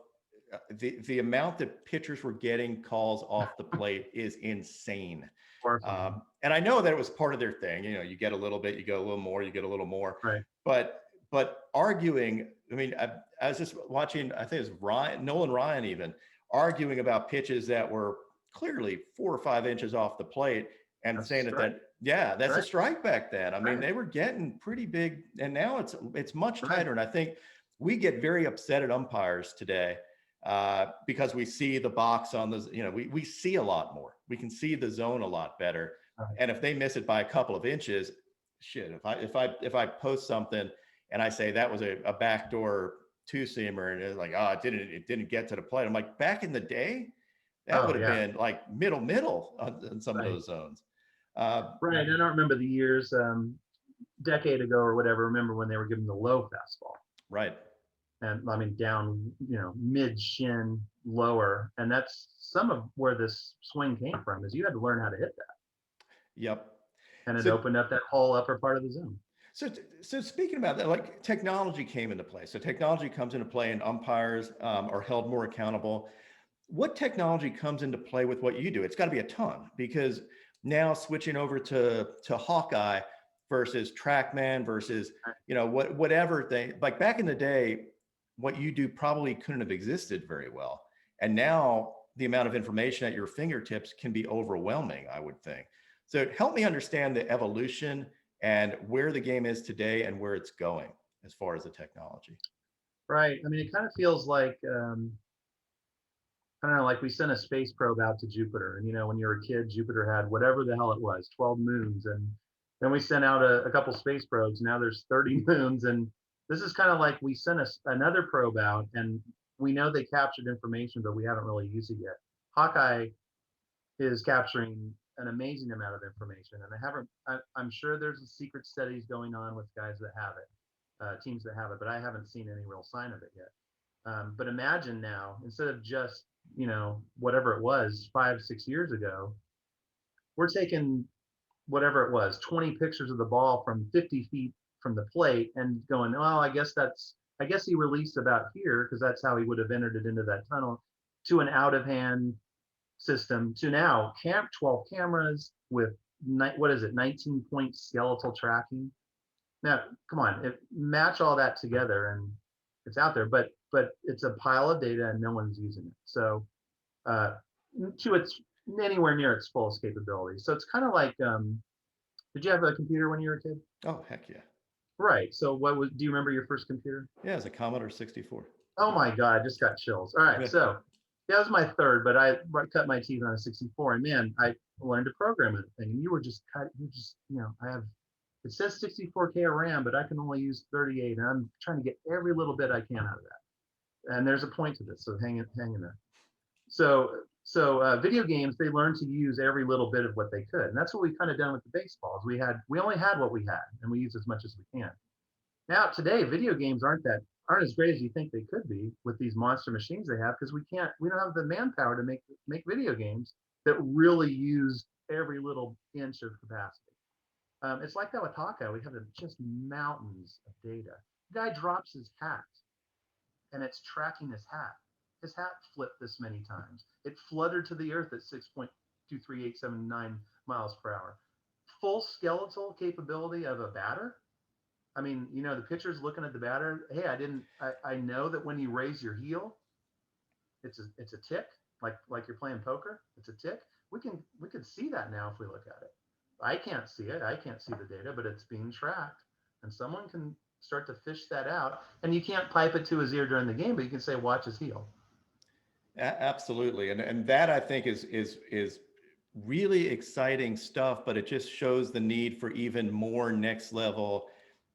Speaker 2: the amount that pitchers were getting calls off the plate is insane. And I know that it was part of their thing. You get a little bit, you get a little more, you get a little more.
Speaker 3: Right.
Speaker 2: But arguing, I mean, I was just watching, I think it was Nolan Ryan even arguing about pitches that were clearly 4 or 5 inches off the plate and
Speaker 3: That's
Speaker 2: saying that's a strike back then. I mean, they were getting pretty big, and now it's much tighter. And I think we get very upset at umpires today because we see the box on those, we see a lot more. We can see the zone a lot better. And if they miss it by a couple of inches, shit, if I post something and I say that was a backdoor 2-seamer and it's like, oh, it didn't get to the plate. I'm like, back in the day, that would have been like middle on some of those zones.
Speaker 3: Right. I don't remember the years, decade ago or whatever. Remember when they were giving the low fastball? Right. And I mean, down, mid shin lower. And that's some of where this swing came from, is you had to learn how to hit that.
Speaker 2: Yep.
Speaker 3: And it opened up that whole upper part of the zone.
Speaker 2: So speaking about that, like technology came into play. So technology comes into play and umpires are held more accountable. What technology comes into play with what you do? It's got to be a ton, because now switching over to Hawkeye versus TrackMan versus, whatever thing, like back in the day, what you do probably couldn't have existed very well. And now the amount of information at your fingertips can be overwhelming, I would think. So help me understand the evolution and where the game is today and where it's going as far as the technology.
Speaker 3: Right. I mean, it kind of feels like, I don't know, like we sent a space probe out to Jupiter. And, when you were a kid, Jupiter had whatever the hell it was, 12 moons. And then we sent out a couple space probes. Now there's 30 moons. And this is kind of like we sent another probe out, and we know they captured information, but we haven't really used it yet. Hawkeye is capturing an amazing amount of information. And I'm sure there's secret studies going on with guys that have it, teams that have it, but I haven't seen any real sign of it yet. But imagine now, instead of just, whatever it was 5-6 years ago, we're taking whatever it was, 20 pictures of the ball from 50 feet from the plate and going, well, I guess he released about here because that's how he would have entered it into that tunnel, to an out of hand system, to now 12 cameras with 19-point skeletal tracking. Now, come on, match all that together and it's out there, but it's a pile of data and no one's using it. So to its anywhere near its fullest capability. So it's kind of like, did you have a computer when you were a kid?
Speaker 2: Oh, heck yeah.
Speaker 3: Right. So do you remember your first computer?
Speaker 2: Yeah, it was a Commodore 64.
Speaker 3: Oh my God, I just got chills. All right. So that was my third, but I cut my teeth on a 64, and man, I learned to program that thing. And it says 64K of RAM, but I can only use 38, and I'm trying to get every little bit I can out of that. And there's a point to this, so hang in there. So video games, they learn to use every little bit of what they could, and that's what we've kind of done with the baseballs. We only had what we had, and we used as much as we can. Now today, video games aren't as great as you think they could be with these monster machines they have, because we don't have the manpower to make video games that really use every little inch of capacity. It's like that with Hawkeye. We have just mountains of data. The guy drops his hat, and it's tracking his hat. His hat flipped this many times. It fluttered to the earth at 6.23879 miles per hour. Full skeletal capability of a batter. I mean, the pitcher's looking at the batter. Hey, I know that when you raise your heel, it's a tick, like you're playing poker. It's a tick. We could see that now if we look at it. I can't see it. I can't see the data, but it's being tracked, and someone can start to fish that out. And you can't pipe it to his ear during the game, but you can say, watch his heel.
Speaker 2: Absolutely. And that I think is really exciting stuff, but it just shows the need for even more next level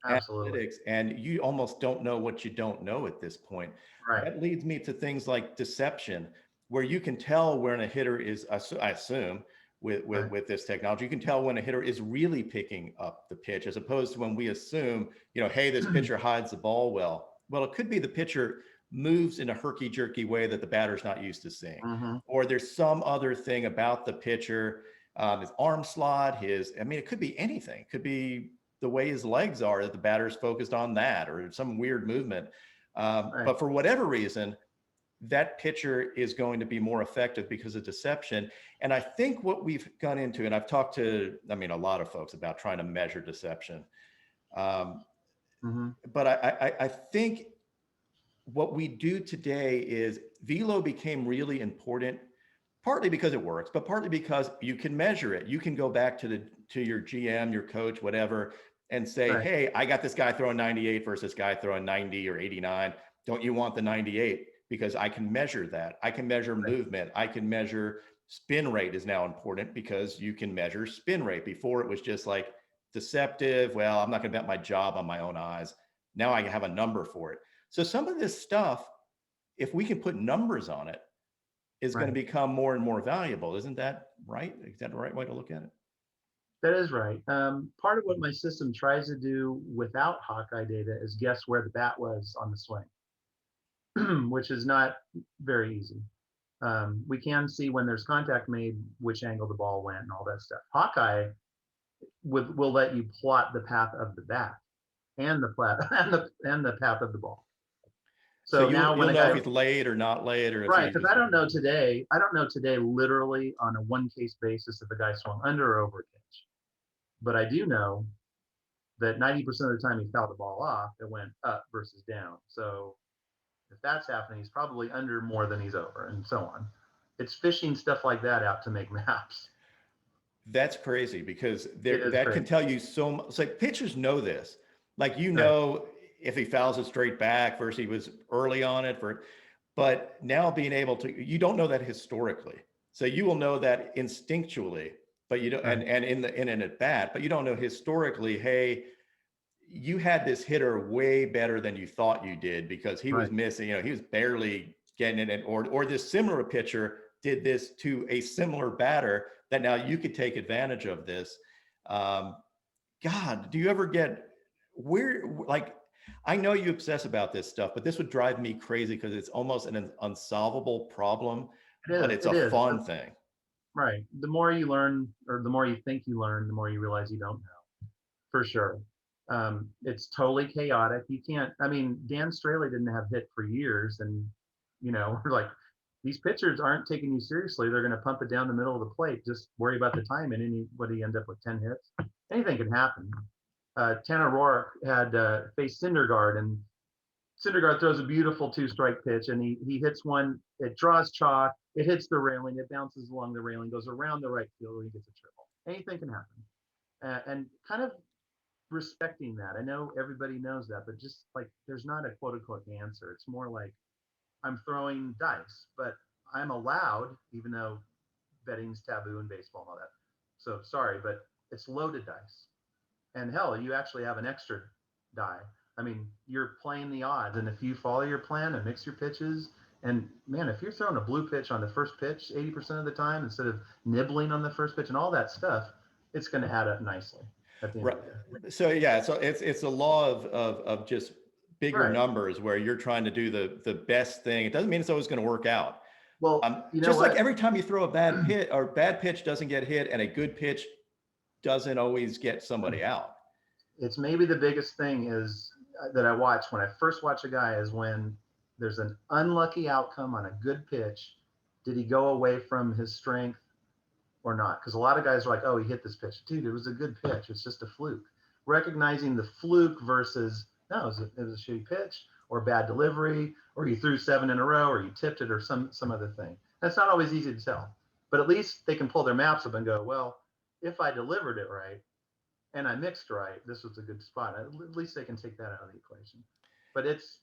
Speaker 2: analytics. And you almost don't know what you don't know at this point.
Speaker 3: Right.
Speaker 2: That leads me to things like deception, where you can tell when a hitter is, I assume, with this technology, you can tell when a hitter is really picking up the pitch, as opposed to when we assume, hey, this pitcher hides the ball well. Well, it could be the pitcher moves in a herky-jerky way that the batter's not used to seeing.
Speaker 3: Mm-hmm.
Speaker 2: Or there's some other thing about the pitcher, his arm slot, it could be anything. It could be the way his legs are that the batter's focused on that, or some weird movement.
Speaker 3: Right.
Speaker 2: But for whatever reason, that pitcher is going to be more effective because of deception. And I think what we've gone into, and I've talked to, a lot of folks about trying to measure deception.
Speaker 3: Mm-hmm.
Speaker 2: But I think what we do today is velo became really important, partly because it works, but partly because you can measure it. You can go back to your GM, your coach, whatever, and say,
Speaker 3: Right.
Speaker 2: hey, I got this guy throwing 98 versus this guy throwing 90 or 89. Don't you want the 98? Because I can measure that. I can measure movement. I can measure spin rate is now important because you can measure spin rate. Before it was just like deceptive. Well, I'm not going to bet my job on my own eyes. Now I have a number for it. So some of this stuff, if we can put numbers on it, is going to become more and more valuable. Isn't that right? Is that the right way to look at it?
Speaker 3: That is right. Part of what my system tries to do without Hawkeye data is guess where the bat was on the swing, which is not very easy. We can see when there's contact made, which angle the ball went and all that stuff. Hawkeye will let you plot the path of the bat and the path of the ball. So now
Speaker 2: you'll know if he's late or not late, or
Speaker 3: right, because I don't know today literally on a one case basis if the guy swung under or over a pitch. But I do know that 90% of the time he fouled the ball off, it went up versus down. So if that's happening, he's probably under more than he's over, and so on. It's fishing stuff like that out to make maps.
Speaker 2: That's crazy because that can tell you so much. It's like pitchers know this. Like, if he fouls it straight back versus he was early on it, but now being able to, you don't know that historically. So you will know that instinctually, but you don't, and in an at bat, but you don't know historically, hey, you had this hitter way better than you thought you did because he was missing, he was barely getting it, or this similar pitcher did this to a similar batter that now you could take advantage of this. God, do you ever get I know you obsess about this stuff, but this would drive me crazy because it's almost an unsolvable problem, but it's a fun thing.
Speaker 3: Right. The more you learn, or the more you think you learn, the more you realize you don't know, for sure. It's totally chaotic. You can't, Dan Straley didn't have hit for years, and, we're like, these pitchers aren't taking you seriously. They're going to pump it down the middle of the plate. Just worry about the time, and anybody end up with 10 hits. Anything can happen. Tanner Roark had faced Syndergaard, and Syndergaard throws a beautiful 2-strike pitch, and he hits one. It draws chalk. It hits the railing. It bounces along the railing, goes around the right field, and he gets a triple. Anything can happen. And kind of respecting that. I know everybody knows that, but just like there's not a quote unquote answer. It's more like I'm throwing dice, but I'm allowed, even though betting's taboo in baseball and all that. So sorry, but it's loaded dice. And hell, you actually have an extra die. You're playing the odds. And if you follow your plan and mix your pitches, and man, if you're throwing a blue pitch on the first pitch 80% of the time instead of nibbling on the first pitch and all that stuff, it's going to add up nicely at the end of the day.
Speaker 2: So it's a law of just bigger numbers where you're trying to do the best thing. It doesn't mean it's always going to work out.
Speaker 3: Well,
Speaker 2: just like every time you throw a bad hit, or bad pitch doesn't get hit, and a good pitch doesn't always get somebody out.
Speaker 3: It's maybe the biggest thing is that I watch when I first watch a guy is when there's an unlucky outcome on a good pitch. Did he go away from his strength or not? Because a lot of guys are like, oh, he hit this pitch. Dude, it was a good pitch. It's just a fluke. Recognizing the fluke versus, no, it was a shitty pitch or bad delivery, or you threw 7 in a row, or you tipped it, or some other thing. That's not always easy to tell. But at least they can pull their maps up and go, well, if I delivered it right and I mixed right, this was a good spot. At least they can take that out of the equation. But it's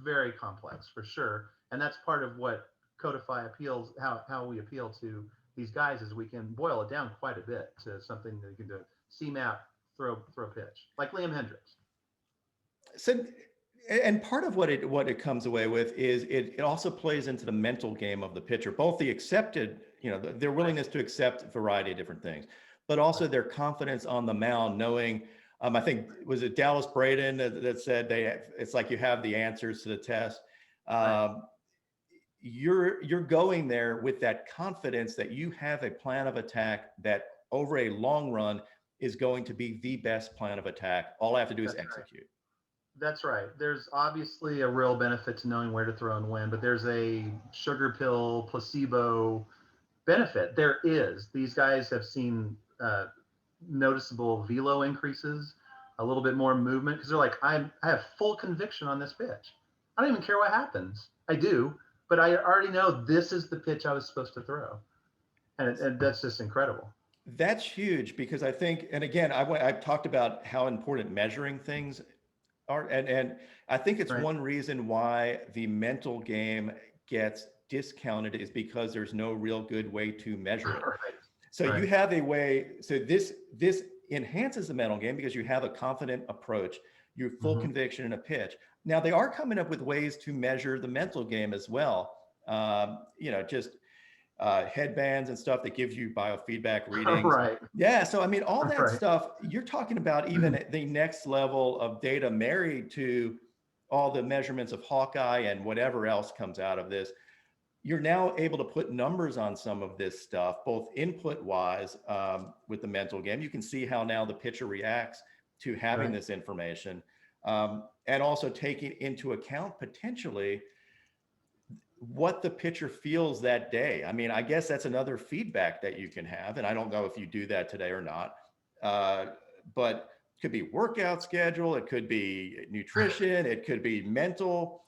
Speaker 3: very complex for sure. And that's part of what Codify appeals, how we appeal to these guys, is we can boil it down quite a bit to something that you can do. C-map, throw pitch, like Liam Hendricks.
Speaker 2: So, and part of what it comes away with is it also plays into the mental game of the pitcher, both the accepted, their willingness to accept a variety of different things, but also their confidence on the mound, knowing, I think, was it Dallas Braden that said it's like you have the answers to the test. You're going there with that confidence that you have a plan of attack that over a long run is going to be the best plan of attack. All I have to do is execute.
Speaker 3: That's right. There's obviously a real benefit to knowing where to throw and when, but there's a sugar pill placebo benefit. There is. These guys have seen noticeable velo increases, a little bit more movement, because they're like, I have full conviction on this pitch. I don't even care what happens. I do, but I already know this is the pitch I was supposed to throw. And that's just incredible.
Speaker 2: That's huge, because I think, and again, I've talked about how important measuring things are, and I think it's one reason why the mental game gets discounted is because there's no real good way to measure it. So you have a way, so this enhances the mental game because you have a confident approach, you have full conviction in a pitch. Now they are coming up with ways to measure the mental game as well. Just headbands and stuff that gives you biofeedback readings. Yeah. So, I mean, all that stuff, you're talking about even at the next level of data married to all the measurements of Hawkeye and whatever else comes out of this. You're now able to put numbers on some of this stuff, both input wise with the mental game. You can see how now the pitcher reacts to having this information, and also taking into account potentially what the pitcher feels that day. I mean, I guess that's another feedback that you can have. And I don't know if you do that today or not, but it could be workout schedule. It could be nutrition. It could be mental.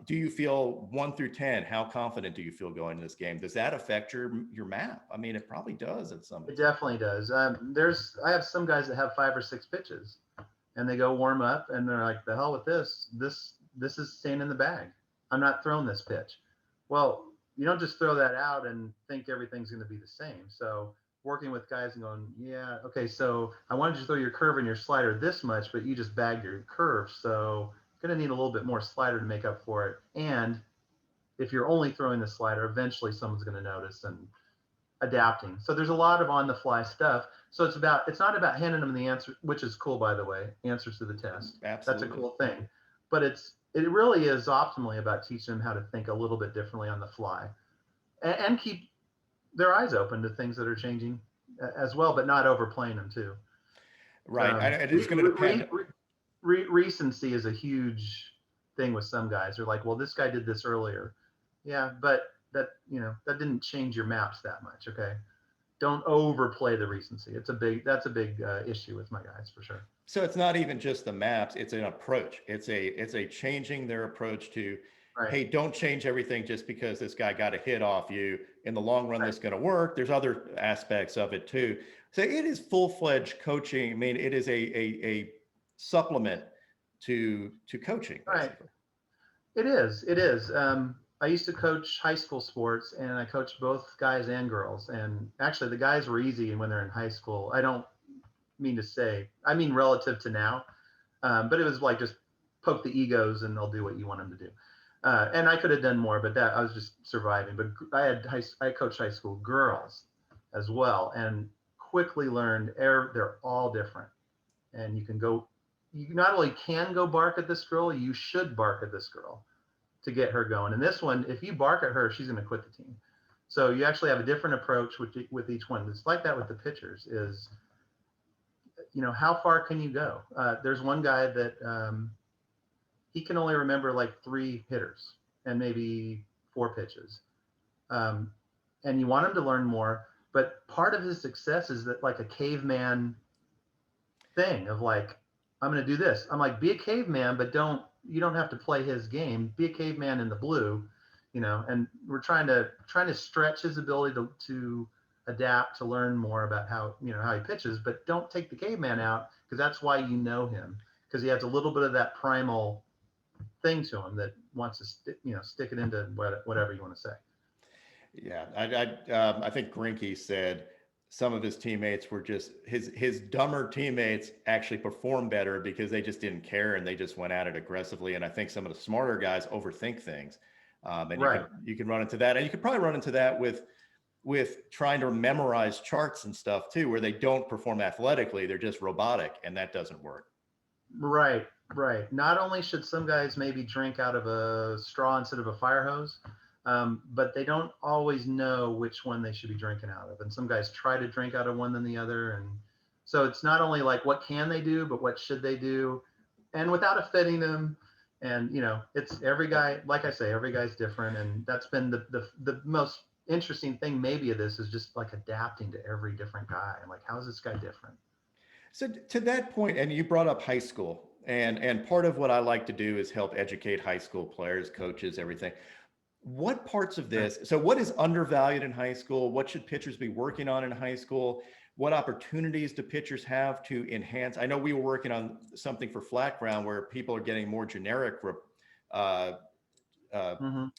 Speaker 2: Do you feel 1 through 10? How confident do you feel going into this game? Does that affect your map? I mean, it probably does at some point.
Speaker 3: It definitely does. I have some guys that have 5 or 6 pitches and they go warm up and they're like, the hell with this. This is staying in the bag. I'm not throwing this pitch. Well, you don't just throw that out and think everything's going to be the same. So working with guys and going, yeah, okay, so I wanted you to throw your curve and your slider this much, but you just bagged your curve. So you're going to need a little bit more slider to make up for it. And if you're only throwing the slider, eventually someone's going to notice and adapting. So there's a lot of on the fly stuff. So it's not about handing them the answer, which is cool, by the way, answers to the test.
Speaker 2: Absolutely.
Speaker 3: That's a cool thing. But it really is optimally about teaching them how to think a little bit differently on the fly and keep their eyes open to things that are changing as well, but not overplaying them too.
Speaker 2: And it's going to depend.
Speaker 3: Recency is a huge thing with some guys. They're like, well, this guy did this earlier. Yeah, but that didn't change your maps that much. Okay. Don't overplay the recency. That's a big issue with my guys for sure.
Speaker 2: So it's not even just the maps, it's an approach. It's a changing their approach to, hey, don't change everything just because this guy got a hit off you. In the long run, this is going to work. There's other aspects of it too. So it is full-fledged coaching. I mean, it is a supplement to coaching. Basically.
Speaker 3: It is. I used to coach high school sports and I coached both guys and girls. And actually the guys were easy when they're in high school. I don't mean to say, I mean relative to now, but it was like just poke the egos and they'll do what you want them to do. And I could have done more, but I was just surviving. But I coached high school girls as well, and quickly learned they're all different. And you not only can go bark at this girl, you should bark at this girl to get her going. And this one, if you bark at her, she's going to quit the team. So you actually have a different approach with each one. It's like that with the pitchers is, how far can you go? There's one guy that he can only remember like 3 hitters and maybe 4 pitches. And you want him to learn more, but part of his success is that like a caveman thing of like, I'm going to do this. I'm like, be a caveman, but you don't have to play his game. Be a caveman in the blue, and we're trying to stretch his ability to adapt, to learn more about how he pitches, but don't take the caveman out because that's why him, because he has a little bit of that primal thing to him that wants to stick it into whatever you want to say.
Speaker 2: Yeah. I think Greinke said some of his teammates were just his dumber teammates actually performed better because they just didn't care and they just went at it aggressively. And I think some of the smarter guys overthink things. And you can run into that, and you could probably run into that with trying to memorize charts and stuff too, where they don't perform athletically, they're just robotic, and that doesn't work.
Speaker 3: Right. Right. Not only should some guys maybe drink out of a straw instead of a fire hose, but they don't always know which one they should be drinking out of. And some guys try to drink out of one than the other. And so it's not only like what can they do, but what should they do, and without offending them. And it's every guy. Like I say, every guy's different, and that's been the most interesting thing maybe of this is just like adapting to every different guy. And like, how is this guy different?
Speaker 2: So to that point, and you brought up high school, and part of what I like to do is help educate high school players, coaches, everything. What parts of this, so what is undervalued in high school? What should pitchers be working on in high school? What opportunities do pitchers have to enhance? I know we were working on something for flat ground where people are getting more generic uh,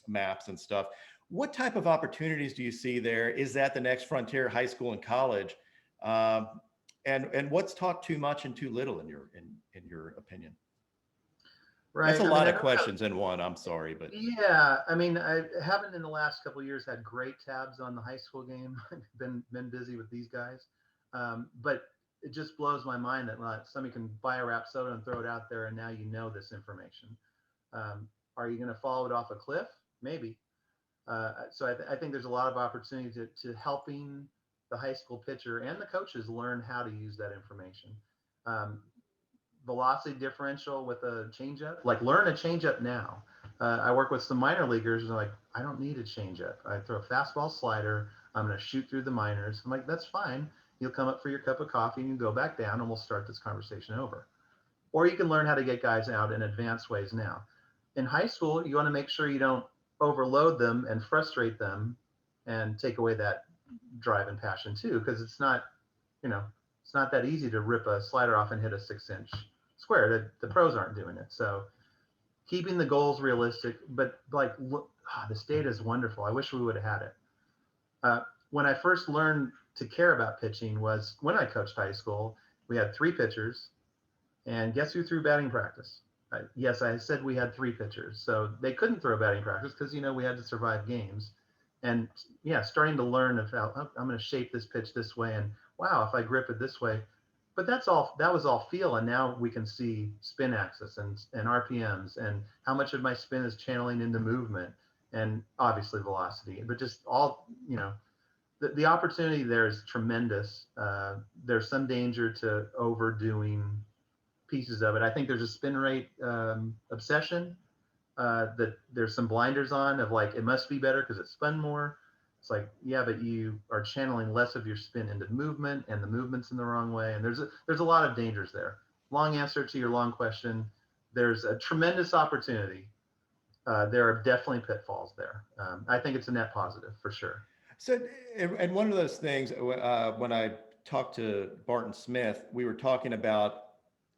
Speaker 2: maps and stuff. What type of opportunities do you see there? Is that the next frontier, high school and college? And what's taught too much and too little in your opinion?
Speaker 3: Right.
Speaker 2: That's a
Speaker 3: I mean,
Speaker 2: lot
Speaker 3: I
Speaker 2: of
Speaker 3: don't
Speaker 2: questions in one. I'm sorry, but
Speaker 3: Yeah, I mean, I haven't in the last couple of years had great tabs on the high school game. been busy with these guys, but it just blows my mind that somebody can buy a wrap soda and throw it out there, and now this information. Are you going to follow it off a cliff? Maybe. So I think there's a lot of opportunity to helping the high school pitcher and the coaches learn how to use that information. Um, Velocity differential with a changeup. Like learn a changeup now. I work with some minor leaguers and like, I don't need a changeup. I throw a fastball slider. I'm going to shoot through the minors. I'm like, that's fine. You'll come up for your cup of coffee and you go back down and we'll start this conversation over. Or you can learn how to get guys out in advanced ways now. In high school, you want to make sure you don't overload them and frustrate them and take away that drive and passion too, because it's not that easy to rip a slider off and hit a 6-inch square. The pros aren't doing it. So keeping the goals realistic, but like, look, this data is wonderful. I wish we would have had it. When I first learned to care about pitching was when I coached high school. We had 3 pitchers, and guess who threw batting practice? Yes, I said we had 3 pitchers, so they couldn't throw batting practice because we had to survive games. And yeah, starting to learn about, oh, I'm going to shape this pitch this way, and wow, if I grip it this way. But that was all feel, and now we can see spin axis and RPMs and how much of my spin is channeling into movement, and obviously velocity. But just all the opportunity there is tremendous. There's some danger to overdoing pieces of it. I think there's a spin rate obsession that there's some blinders on of like, it must be better because it spun more. It's like, yeah, but you are channeling less of your spin into movement, and the movement's in the wrong way. And there's a lot of dangers there. Long answer to your long question. There's a tremendous opportunity. There are definitely pitfalls there. I think it's a net positive for sure.
Speaker 2: so, and one of those things, when I talked to Barton Smith, we were talking about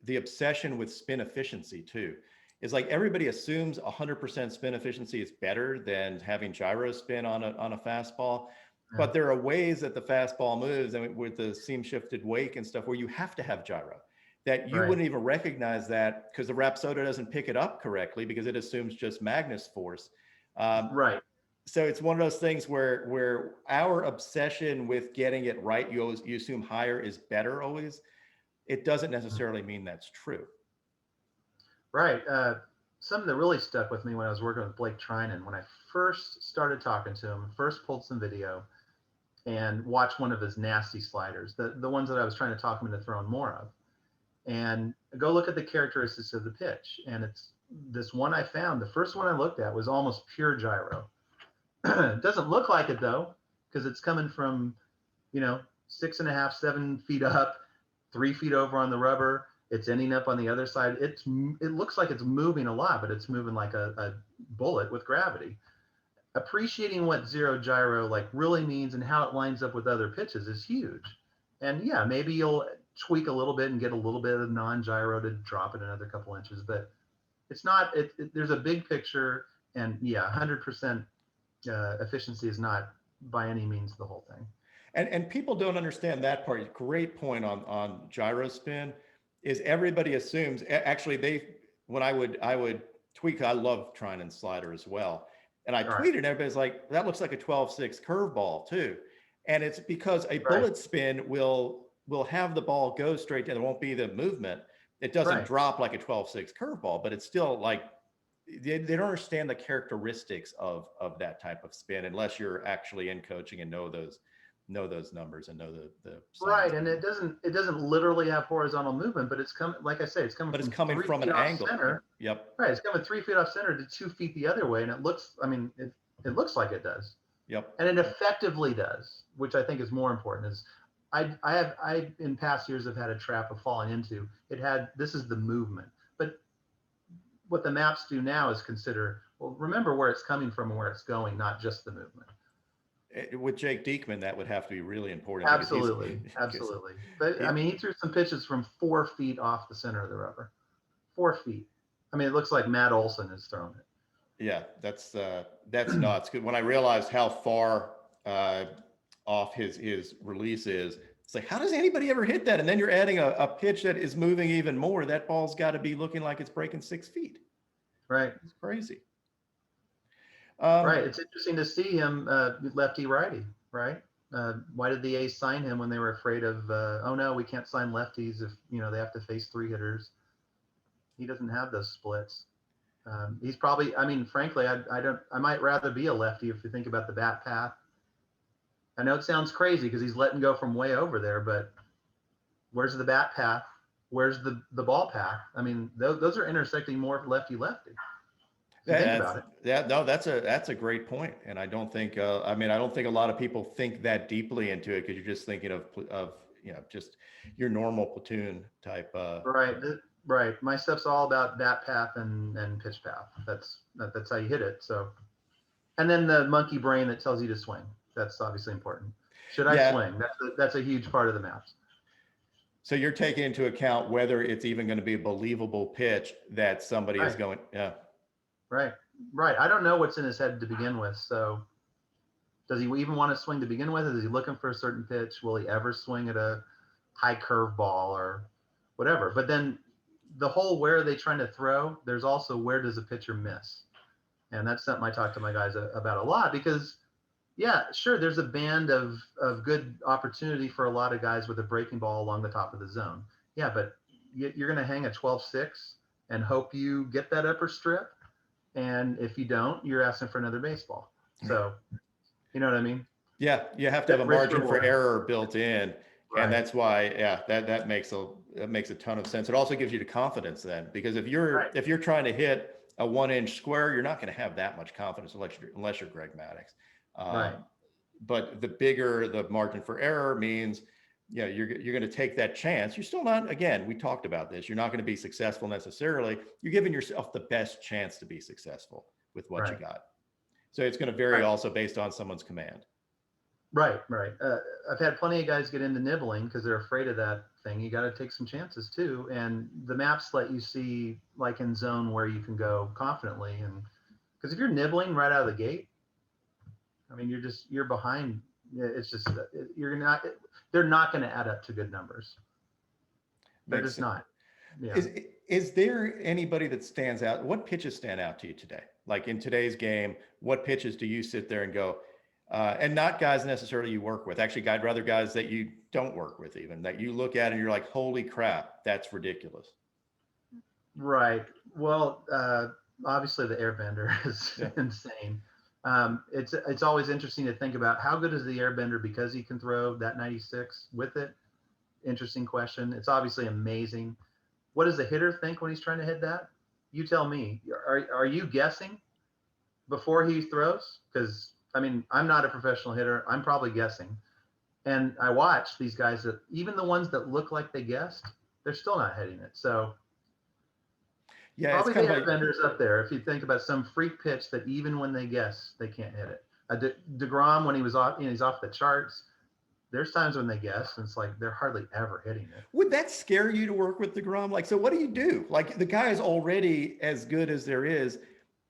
Speaker 2: the obsession with spin efficiency too. It's like everybody assumes 100% spin efficiency is better than having gyro spin on a fastball, but there are ways that the fastball moves, and with the seam shifted wake and stuff, where you have to have gyro, that you wouldn't even recognize that because the Rapsodo doesn't pick it up correctly because it assumes just Magnus force.
Speaker 3: Right.
Speaker 2: So it's one of those things where our obsession with getting it right, you assume higher is better always. It doesn't necessarily mean that's true.
Speaker 3: Right. Something that really stuck with me when I was working with Blake Trinan, when I first started talking to him, first pulled some video and watched one of his nasty sliders, the ones that I was trying to talk him into throwing more of. And go look at the characteristics of the pitch. And it's this one I found, the first one I looked at was almost pure gyro. It doesn't look like it though, because it's coming from, 6.5, 7 feet up, 3 feet over on the rubber. It's ending up on the other side. It looks like it's moving a lot, but it's moving like a bullet with gravity. Appreciating what zero gyro like really means and how it lines up with other pitches is huge. And yeah, maybe you'll tweak a little bit and get a little bit of non-gyro to drop it another couple inches, but it's not. There's a big picture, and yeah, 100% efficiency is not by any means the whole thing.
Speaker 2: And people don't understand that part. Great point on gyro spin. Is everybody assumes actually when I would tweak, I love trying and slider as well. And I tweeted and everybody's like, that looks like a 12-6 curveball too. And it's because a bullet spin will have the ball go straight to, there won't be the movement, It doesn't
Speaker 3: Right.
Speaker 2: drop like a 12-6 curveball, but it's still like they don't understand the characteristics of that type of spin unless you're actually in coaching and know those numbers and know the
Speaker 3: Right,
Speaker 2: science.
Speaker 3: and it doesn't literally have horizontal movement, but it's coming, like I say, it's coming
Speaker 2: But it's
Speaker 3: from
Speaker 2: coming
Speaker 3: 3
Speaker 2: from an
Speaker 3: feet off
Speaker 2: angle.
Speaker 3: center.
Speaker 2: Yep.
Speaker 3: Right, it's coming 3 feet off center to 2 feet the other way, and it looks, I mean, it looks like it does,
Speaker 2: Yep.
Speaker 3: and it effectively does, which I think is more important. Is I in past years have had a trap of falling into. This is the movement, but what the maps do now is consider, well, remember where it's coming from and where it's going, not just the movement.
Speaker 2: With Jake Diekman, that would have to be really important. because he's-
Speaker 3: Absolutely,
Speaker 2: because
Speaker 3: absolutely. But
Speaker 2: he-
Speaker 3: I mean, he threw some pitches from 4 feet off the center of the rubber. 4 feet. I mean, it looks like Matt Olson has thrown it.
Speaker 2: Yeah, that's nuts. When I realized how far off his release is, it's like, how does anybody ever hit that? And then you're adding a pitch that is moving even more. That ball's got to be looking like it's breaking 6 feet.
Speaker 3: Right.
Speaker 2: It's crazy.
Speaker 3: Right. It's interesting to see him lefty righty. Right. Why did the A's sign him when they were afraid of? Oh no, we can't sign lefties if they have to face 3 hitters. He doesn't have those splits. He's probably. I mean, frankly, I might rather be a lefty if you think about the bat path. I know it sounds crazy because he's letting go from way over there, but where's the bat path? Where's the ball path? I mean, those are intersecting more lefty-lefty. Think about it.
Speaker 2: Yeah, no, that's a great point, and I don't think I don't think a lot of people think that deeply into it because you're just thinking of just your normal platoon type.
Speaker 3: Right, right. My stuff's all about bat path and pitch path. That's how you hit it. So, and then the monkey brain that tells you to swing. That's obviously important. Should I swing? That's a huge part of the maps.
Speaker 2: So you're taking into account whether it's even going to be a believable pitch that somebody is
Speaker 3: Right.
Speaker 2: going. Yeah.
Speaker 3: Right. I don't know what's in his head to begin with. So does he even want to swing to begin with? Is he looking for a certain pitch? Will he ever swing at a high curve ball or whatever? But then the whole where are they trying to throw, there's also where does a pitcher miss? And that's something I talk to my guys about a lot because, yeah, sure, there's a band of good opportunity for a lot of guys with a breaking ball along the top of the zone. Yeah, but you're going to hang a 12-6 and hope you get that upper strip. And if you don't, you're asking for another baseball. So, you know what I mean?
Speaker 2: Yeah, you have to have a margin for error built in,
Speaker 3: Right.
Speaker 2: and that's why, yeah, that makes a ton of sense. It also gives you the confidence then, because if you're trying to hit a 1-inch square, you're not going to have that much confidence unless you're Greg Maddux.
Speaker 3: Right.
Speaker 2: But the bigger the margin for error means, you're going to take that chance. You're still not, again, we talked about this. You're not going to be successful necessarily. You're giving yourself the best chance to be successful with what you got. So it's going to vary also based on someone's command.
Speaker 3: Right. I've had plenty of guys get into nibbling because they're afraid of that thing. You got to take some chances too. And the maps let you see like in zone where you can go confidently. And because if you're nibbling right out of the gate, I mean, you're behind. It's just, they're not going to add up to good numbers. They're just not. Yeah.
Speaker 2: Is there anybody that stands out? What pitches stand out to you today? Like in today's game, what pitches do you sit there and go, and not guys necessarily you work with, actually I'd rather guys that you don't work with even, that you look at and you're like, holy crap, that's ridiculous.
Speaker 3: Right. Well, obviously the airbender is insane. It's always interesting to think about how good is the airbender because he can throw that 96 with it. Interesting question. It's obviously amazing. What does the hitter think when he's trying to hit that? You tell me. Are you guessing before he throws? Because I mean, I'm not a professional hitter. I'm probably guessing. And I watch these guys that even the ones that look like they guessed, they're still not hitting it. So
Speaker 2: yeah,
Speaker 3: probably the airbenders up there. If you think about some freak pitch that even when they guess, they can't hit it. DeGrom, when he was off, he's off the charts. There's times when they guess, and it's like they're hardly ever hitting it.
Speaker 2: Would that scare you to work with DeGrom? Like, so what do you do? Like the guy is already as good as there is.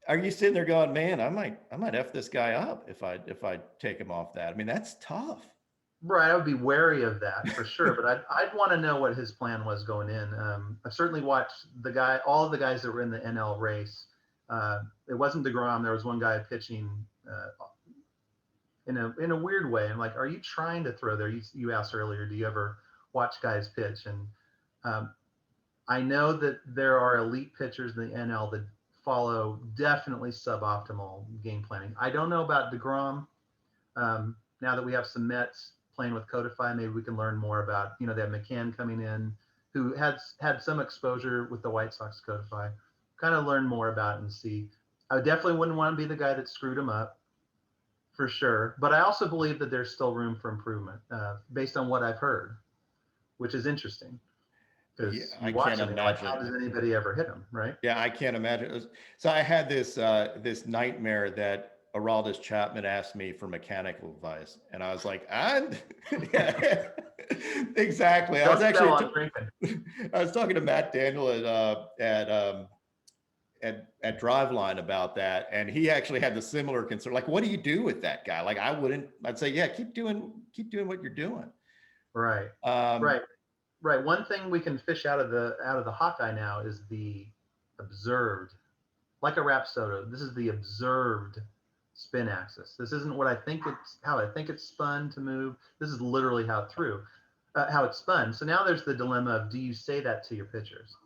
Speaker 2: Are you sitting there going, man, I might F this guy up if I take him off that? I mean, that's tough.
Speaker 3: Right, I would be wary of that for sure, but I'd want to know what his plan was going in. I've certainly watched all of the guys that were in the NL race. It wasn't DeGrom. There was one guy pitching in a weird way. I'm like, are you trying to throw there? You asked earlier, do you ever watch guys pitch? And I know that there are elite pitchers in the NL that follow definitely suboptimal game planning. I don't know about DeGrom. Now that we have some Mets playing with Codify, maybe we can learn more about, they have McCann coming in, who had some exposure with the White Sox Codify. Kind of learn more about it and see. I definitely wouldn't want to be the guy that screwed him up, for sure. But I also believe that there's still room for improvement based on what I've heard, which is interesting. Because
Speaker 2: Yeah,
Speaker 3: you
Speaker 2: I
Speaker 3: watch
Speaker 2: can't
Speaker 3: him, you're like,
Speaker 2: imagine.
Speaker 3: how does anybody ever hit him, right?
Speaker 2: Yeah, I can't imagine. So I had this nightmare that Aroldis Chapman asked me for mechanical advice, and I was like, yeah, exactly. I was
Speaker 3: Don't sell
Speaker 2: actually
Speaker 3: on drinking.
Speaker 2: I was talking to Matt Daniel at Driveline about that, and he actually had the similar concern. Like, what do you do with that guy? Like, I'd say, yeah, keep doing what you're doing.
Speaker 3: Right.
Speaker 2: Um,
Speaker 3: Right. Right. One thing we can fish out of the Hawkeye now is the observed, like a Rapsodo. This is the observed spin axis. This isn't what I think it's how I think it's spun to move. This is literally how it's spun. So now there's the dilemma of, do you say that to your pitchers?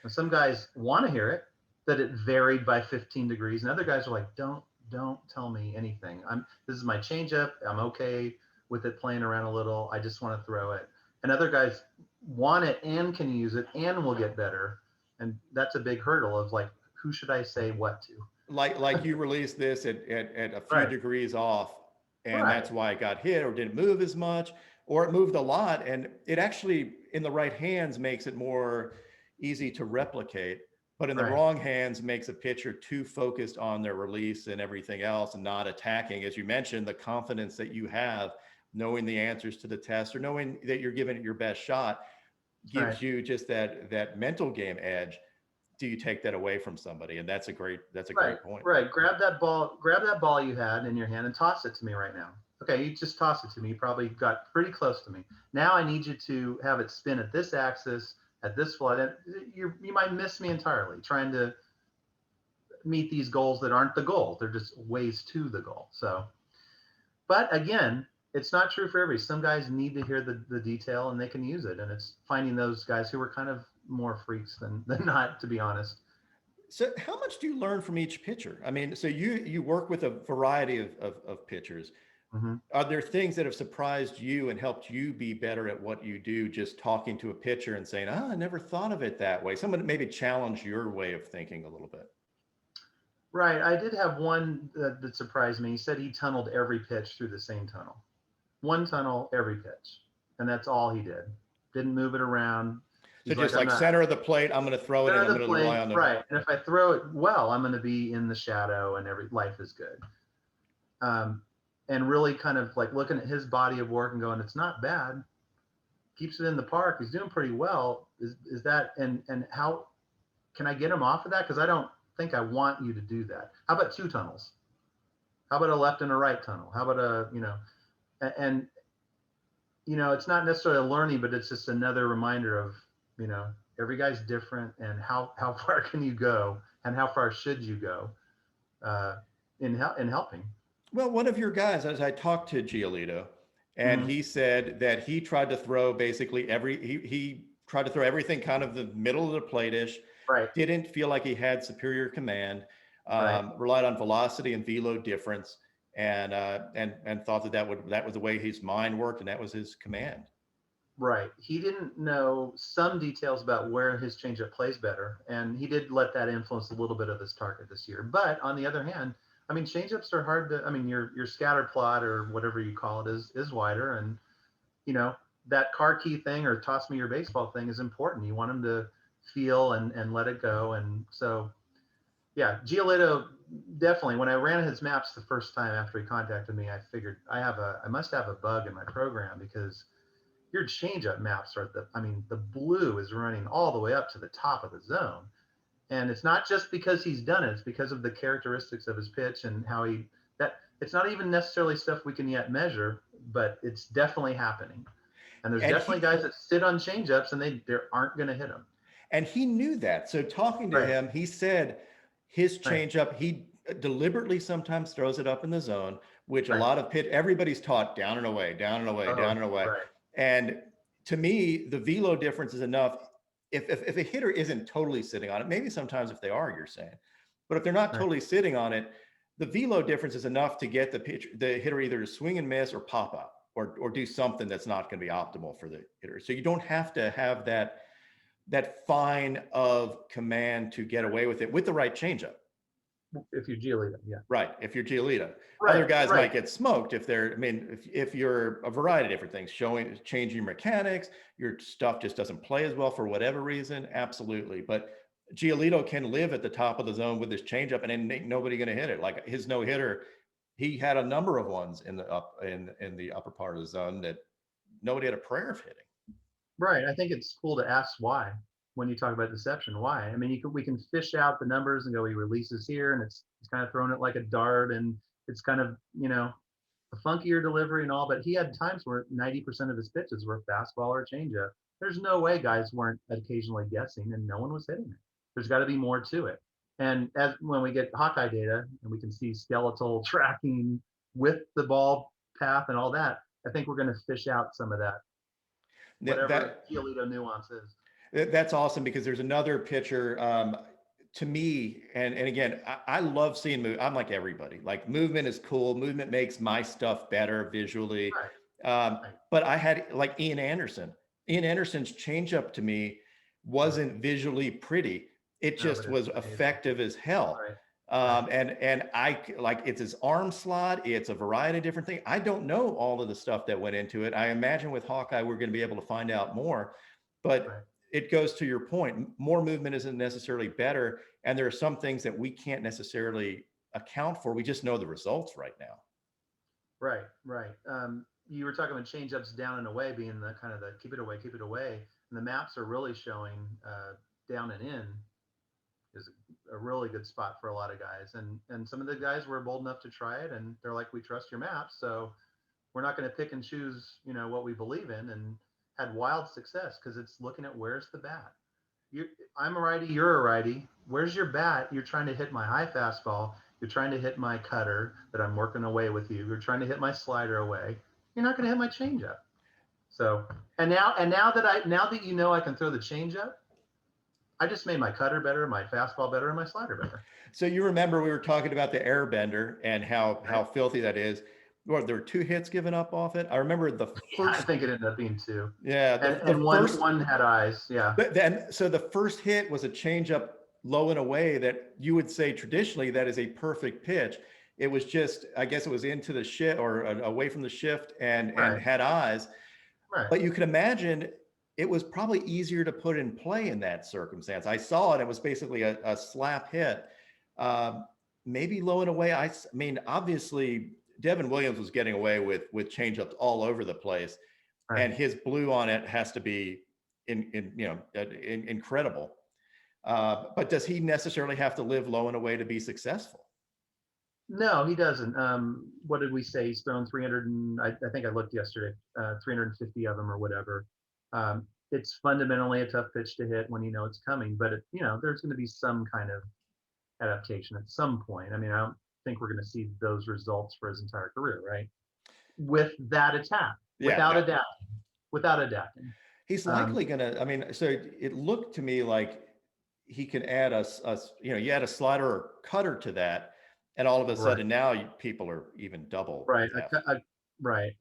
Speaker 3: And some guys want to hear it, that it varied by 15 degrees, and other guys are like, don't tell me anything. This is my changeup. I'm okay with it playing around a little. I just want to throw it. And other guys want it and can use it and will get better. And that's a big hurdle of like, who should I say what to?
Speaker 2: like you released this at a few
Speaker 3: Right.
Speaker 2: degrees off, and
Speaker 3: Right.
Speaker 2: that's why it got hit, or didn't move as much, or it moved a lot, and it actually in the right hands makes it more easy to replicate, but in the
Speaker 3: Right.
Speaker 2: wrong hands makes a pitcher too focused on their release and everything else and not attacking, as you mentioned, the confidence that you have knowing the answers to the test or knowing that you're giving it your best shot gives
Speaker 3: Right.
Speaker 2: you just that mental game edge. Do you take that away from somebody? And that's a great
Speaker 3: Right.
Speaker 2: point.
Speaker 3: Right. Grab that ball you had in your hand and toss it to me right now. Okay, you just toss it to me. You probably got pretty close to me. Now I need you to have it spin at this axis, at this flight. And you might miss me entirely trying to meet these goals that aren't the goal. They're just ways to the goal. So, but again, it's not true for everybody. Some guys need to hear the detail and they can use it. And it's finding those guys who are kind of more freaks than not, to be honest.
Speaker 2: So how much do you learn from each pitcher? I mean, so you work with a variety of pitchers.
Speaker 3: Mm-hmm.
Speaker 2: Are there things that have surprised you and helped you be better at what you do, just talking to a pitcher and saying, I never thought of it that way? Someone maybe challenge your way of thinking a little bit.
Speaker 3: Right. I did have one that surprised me. He said he tunneled every pitch through the same tunnel. One tunnel every pitch. And that's all he did. Didn't move it around.
Speaker 2: So just like center of the plate, I'm going to throw it and I'm going to rely on the
Speaker 3: right. And if I throw it well, I'm going to be in the shadow and life is good. And really kind of like looking at his body of work and going, it's not bad. Keeps it in the park. He's doing pretty well. Is that, and how can I get him off of that? Because I don't think I want you to do that. How about two tunnels? How about a left and a right tunnel? How about and it's not necessarily a learning, but it's just another reminder of, every guy's different, and how far can you go and how far should you go in helping.
Speaker 2: Well, one of your guys, as I talked to Giolito, and
Speaker 3: Mm-hmm.
Speaker 2: he said that he tried to throw basically he tried to throw everything kind of the middle of the plate-ish.
Speaker 3: Right.
Speaker 2: Didn't feel like he had superior command.
Speaker 3: Right.
Speaker 2: Relied on velocity and velo difference, and thought that was the way his mind worked, and that was his command.
Speaker 3: Right. He didn't know some details about where his changeup plays better, and he did let that influence a little bit of his target this year. But on the other hand, I mean, changeups are hard to. I mean, your scatter plot or whatever you call it is wider, and that car key thing or toss me your baseball thing is important. You want him to feel and let it go, and so yeah, Giolito definitely. When I ran his maps the first time after he contacted me, I figured I must have a bug in my program, because your changeup maps are the blue is running all the way up to the top of the zone. And it's not just because he's done it, it's because of the characteristics of his pitch and how it's not even necessarily stuff we can yet measure, but it's definitely happening. And there's definitely guys that sit on changeups and they aren't going to hit them.
Speaker 2: And he knew that. So talking to him, he said his changeup, he deliberately sometimes throws it up in the zone, which a lot of everybody's taught down and away, down and away, down and away.
Speaker 3: Right.
Speaker 2: And to me, the velo difference is enough. if a hitter isn't totally sitting on it, maybe sometimes if they are, you're saying, but if they're not totally sitting on it, the velo difference is enough to get the hitter either to swing and miss or pop out or do something that's not going to be optimal for the hitter. So you don't have to have that fine of command to get away with it with the right changeup.
Speaker 3: If you're Giolito, yeah.
Speaker 2: Right. If you're Giolito,
Speaker 3: Right,
Speaker 2: other guys
Speaker 3: right.
Speaker 2: might get smoked if they're, I mean, if you're a variety of different things, changing your mechanics, your stuff just doesn't play as well for whatever reason. Absolutely. But Giolito can live at the top of the zone with his changeup and ain't nobody going to hit it. Like his no hitter, he had a number of ones in the upper part of the zone that nobody had a prayer of hitting.
Speaker 3: Right. I think it's cool to ask why when you talk about deception. Why? I mean, we can fish out the numbers and go, he releases here, and it's kind of throwing it like a dart, and it's kind of, a funkier delivery and all. But he had times where 90% of his pitches were fastball or changeup. There's no way guys weren't occasionally guessing, and no one was hitting it. There's got to be more to it. And as when we get Hawkeye data and we can see skeletal tracking with the ball path and all that, I think we're going to fish out some of that. Whatever Giolito nuance is.
Speaker 2: That's awesome because there's another pitcher to me, and again, I love seeing move. I'm like everybody. Like movement is cool. Movement makes my stuff better visually.
Speaker 3: Right.
Speaker 2: But I had like Ian Anderson. Ian Anderson's changeup to me wasn't visually pretty. It just was effective as hell.
Speaker 3: Right.
Speaker 2: And I like it's his arm slot. It's a variety of different things. I don't know all of the stuff that went into it. I imagine with Hawkeye, we're going to be able to find out more, but it goes to your point. More movement isn't necessarily better. And there are some things that we can't necessarily account for. We just know the results right now.
Speaker 3: Right. You were talking about changeups down and away being the kind of the keep it away. And the maps are really showing down and in is a really good spot for a lot of guys. And some of the guys were bold enough to try it, and they're like, we trust your maps, so we're not going to pick and choose, what we believe in, and had wild success because it's looking at where's the bat. I'm a righty, you're a righty. Where's your bat? You're trying to hit my high fastball. You're trying to hit my cutter that I'm working away with you. You're trying to hit my slider away. You're not going to hit my changeup. So, and now that I can throw the changeup, I just made my cutter better, my fastball better, and my slider better.
Speaker 2: So you remember we were talking about the air bender and how filthy that is. Well, there were 2 hits given up off it. I remember the first.
Speaker 3: Yeah, I think it ended up being 2.
Speaker 2: Yeah,
Speaker 3: and one had eyes. Yeah.
Speaker 2: But then, so the first hit was a changeup low and away that you would say traditionally that is a perfect pitch. It was just, I guess it was into the shift or away from the shift and had eyes.
Speaker 3: Right.
Speaker 2: But you can imagine it was probably easier to put in play in that circumstance. I saw it. It was basically a slap hit. Maybe low and away. I mean, obviously, Devin Williams was getting away with changeups all over the place, and his blue on it has to be incredible. But does he necessarily have to live low and away to be successful?
Speaker 3: No, he doesn't. What did we say? He's thrown 300 and I think I looked yesterday, 350 of them or whatever. It's fundamentally a tough pitch to hit when you know it's coming, but there's going to be some kind of adaptation at some point. I mean, I don't think we're going to see those results for his entire career, right? With that attack, without adapting.
Speaker 2: He's likely going to, I mean, so it looked to me like he can add you add a slider or cutter to that. And all of a sudden now people are even double.
Speaker 3: Right.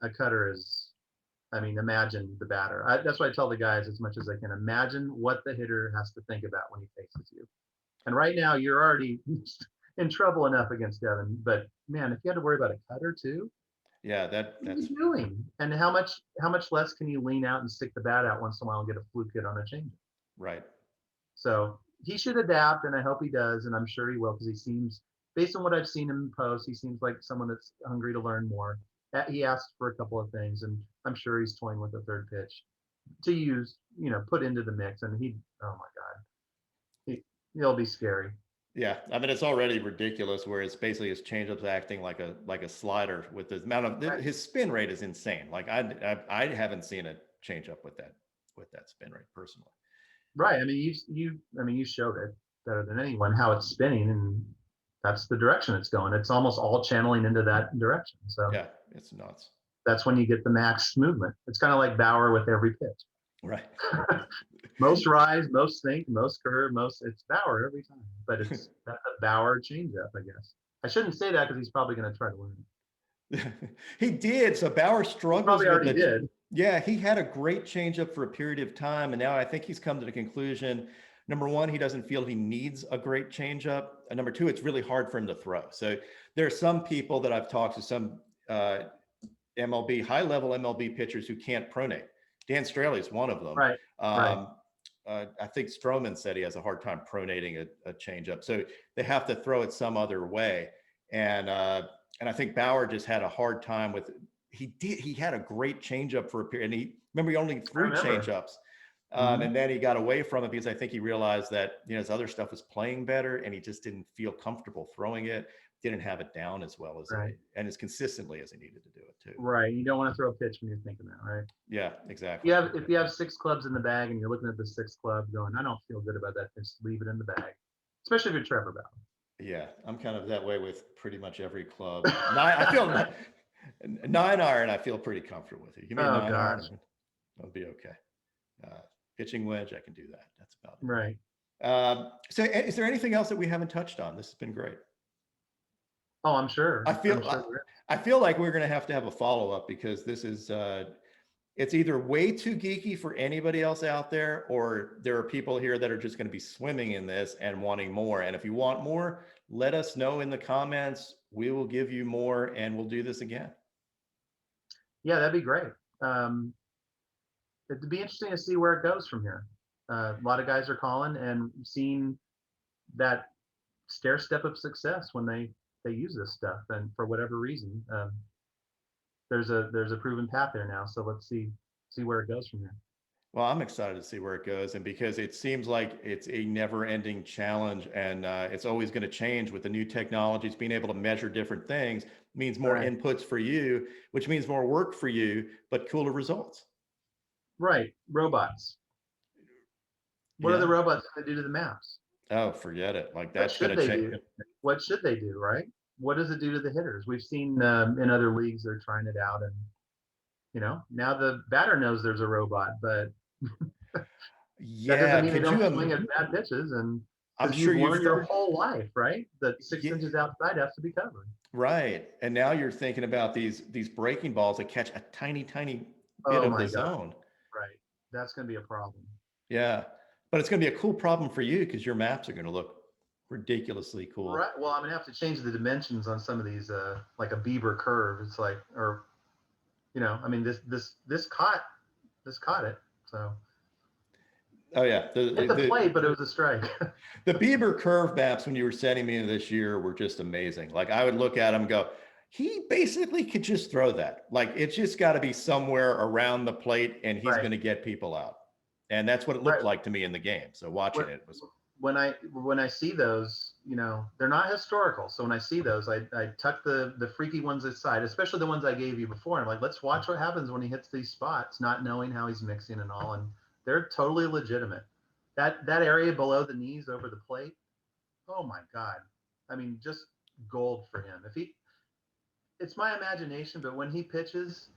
Speaker 3: A cutter is, I mean, imagine the batter. That's why I tell the guys as much as I can, imagine what the hitter has to think about when he faces you. And right now you're already in trouble enough against Devin, but man, if you had to worry about a cutter too.
Speaker 2: Yeah,
Speaker 3: what are you doing? And how much less can you lean out and stick the bat out once in a while and get a fluke hit on a change?
Speaker 2: Right.
Speaker 3: So he should adapt, and I hope he does, and I'm sure he will, because he seems, based on what I've seen him post, he seems like someone that's hungry to learn more. He asked for a couple of things, and I'm sure he's toying with a third pitch to use, put into the mix. And oh my God, he'll be scary.
Speaker 2: Yeah, I mean, it's already ridiculous where it's basically his changeup's acting like a slider with the amount of his spin rate is insane. Like I haven't seen a changeup with that spin rate personally.
Speaker 3: Right. I mean, you showed it better than anyone how it's spinning, and that's the direction it's going. It's almost all channeling into that direction. So
Speaker 2: yeah, it's nuts.
Speaker 3: That's when you get the max movement. It's kind of like Bauer with every pitch.
Speaker 2: Right.
Speaker 3: Most rise, most sink, most curve, it's Bauer every time. But it's that's a Bauer changeup, I guess. I shouldn't say that because he's probably going to try to learn it.
Speaker 2: He did. So Bauer
Speaker 3: He
Speaker 2: struggles
Speaker 3: probably
Speaker 2: with
Speaker 3: already
Speaker 2: it.
Speaker 3: did.
Speaker 2: Yeah, he had a great changeup for a period of time, and now I think he's come to the conclusion. Number one, he doesn't feel he needs a great changeup. And number two, it's really hard for him to throw. So there are some people that I've talked to, some MLB, high-level MLB pitchers who can't pronate. Dan Straley is one of them.
Speaker 3: Right. Right.
Speaker 2: I think Stroman said he has a hard time pronating a changeup. So they have to throw it some other way. And I think Bauer just had a hard time with. He had a great changeup for a period, and he only threw changeups, and then he got away from it because I think he realized that his other stuff was playing better, and he just didn't feel comfortable throwing it. Didn't have it down as well as and as consistently as he needed to do it too.
Speaker 3: Right. You don't want to throw a pitch when you're thinking that, right?
Speaker 2: Yeah, exactly.
Speaker 3: If you have 6 clubs in the bag and you're looking at the 6th club going, I don't feel good about that, just leave it in the bag. Especially if you're Trevor Bauer.
Speaker 2: Yeah, I'm kind of that way with pretty much every club. I feel 9 iron. I feel pretty comfortable with it. Give me a 9 iron, I'll be okay. Pitching wedge, I can do that. That's about it.
Speaker 3: Right.
Speaker 2: So, is there anything else that we haven't touched on? This has been great.
Speaker 3: Oh, I'm sure.
Speaker 2: I feel like we're going to have a follow-up because this is it's either way too geeky for anybody else out there, or there are people here that are just going to be swimming in this and wanting more. And if you want more, let us know in the comments. We will give you more, and we'll do this again.
Speaker 3: Yeah, that'd be great. It'd be interesting to see where it goes from here. A lot of guys are calling and seeing that stair step of success when they use this stuff, and for whatever reason, there's a proven path there now. So let's see where it goes from here.
Speaker 2: Well, I'm excited to see where it goes, and because it seems like it's a never-ending challenge, and it's always going to change with the new technologies. Being able to measure different things means more inputs for you, which means more work for you, but cooler results.
Speaker 3: Right, robots. What are the robots going to do to the maps?
Speaker 2: Oh, forget it. Like that's going to change.
Speaker 3: What should they do, right? What does it do to the hitters? We've seen in other leagues they're trying it out, and now the batter knows there's a robot, but that doesn't mean they don't swing at bad pitches. And I'm sure you've learned your whole life, right? That 6 inches outside has to be covered.
Speaker 2: Right, and now you're thinking about these breaking balls that catch a tiny bit of the zone.
Speaker 3: Right, that's going to be a problem.
Speaker 2: Yeah, but it's going to be a cool problem for you because your maps are going to look ridiculously cool.
Speaker 3: Right. Well, I'm going to have to change the dimensions on some of these, like a Bieber curve. It's like, or, I mean, this caught it. So.
Speaker 2: Oh yeah,
Speaker 3: the play, but it was a strike.
Speaker 2: The Bieber curve maps when you were sending me this year were just amazing. Like I would look at them and go, he basically could just throw that. Like it's just got to be somewhere around the plate, and he's going to get people out. And that's what it looked like to me in the game. So watching it was.
Speaker 3: When I see those, they're not historical. So when I see those, I tuck the freaky ones aside, especially the ones I gave you before. I'm like, let's watch what happens when he hits these spots, not knowing how he's mixing and all. And they're totally legitimate. That area below the knees over the plate, oh my God. I mean, just gold for him. It's my imagination, but when he pitches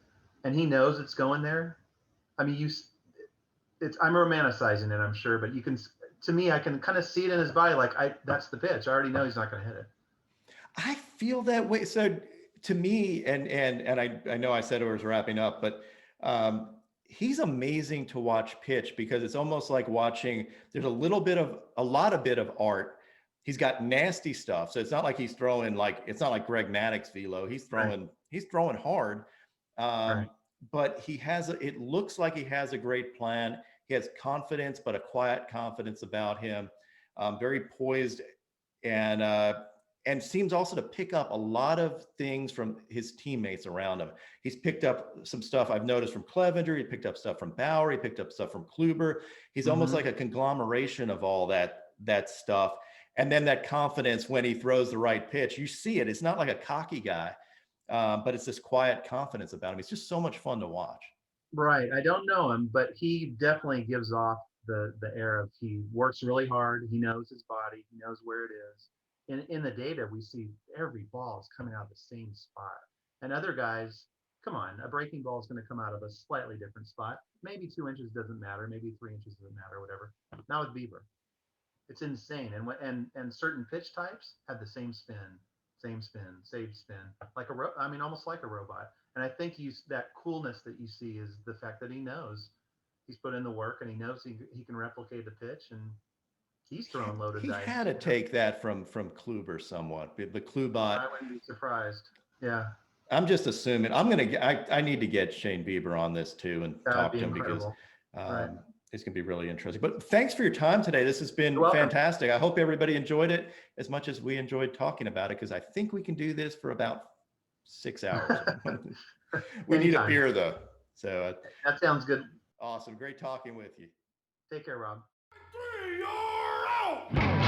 Speaker 3: and he knows it's going there, I mean, I'm romanticizing it, I'm sure, but you can. To me, I can kind of see it in his body, like that's the pitch. I already know he's not going to hit it.
Speaker 2: I feel that way. So to me, and I know I said it was wrapping up, but he's amazing to watch pitch because it's almost like watching. There's a lot of art. He's got nasty stuff, so it's not like he's throwing it's not like Greg Maddox velo. He's throwing hard, but it looks like he has a great plan. He has confidence, but a quiet confidence about him. Very poised, and seems also to pick up a lot of things from his teammates around him. He's picked up some stuff I've noticed from Clevenger. He picked up stuff from Bauer. He picked up stuff from Kluber. He's almost like a conglomeration of all that stuff. And then that confidence when he throws the right pitch, you see it. It's not like a cocky guy, but it's this quiet confidence about him. He's just so much fun to watch.
Speaker 3: Right. I don't know him, but he definitely gives off the air of he works really hard. He knows his body. He knows where it is. In the data, we see every ball is coming out of the same spot. And other guys, come on, a breaking ball is going to come out of a slightly different spot. Maybe 2 inches doesn't matter. Maybe 3 inches doesn't matter, whatever. Not with Bieber. It's insane. And certain pitch types have the same spin, same spin, like almost like a robot. And I think that coolness that you see is the fact that he knows he's put in the work and he knows he can replicate the pitch, and he's throwing loaded
Speaker 2: He
Speaker 3: dice.
Speaker 2: had to take that from Kluber somewhat. The Klubot.
Speaker 3: I wouldn't be surprised. Yeah.
Speaker 2: I'm just assuming. I need to get Shane Bieber on this too and talk to him because it's going to be really interesting. But thanks for your time today. This has been fantastic. I hope everybody enjoyed it as much as we enjoyed talking about it, because I think we can do this for about 6 hours. We need a beer though. So
Speaker 3: that sounds good.
Speaker 2: Awesome. Great talking with you.
Speaker 3: Take care, Rob.
Speaker 1: 3, you're out!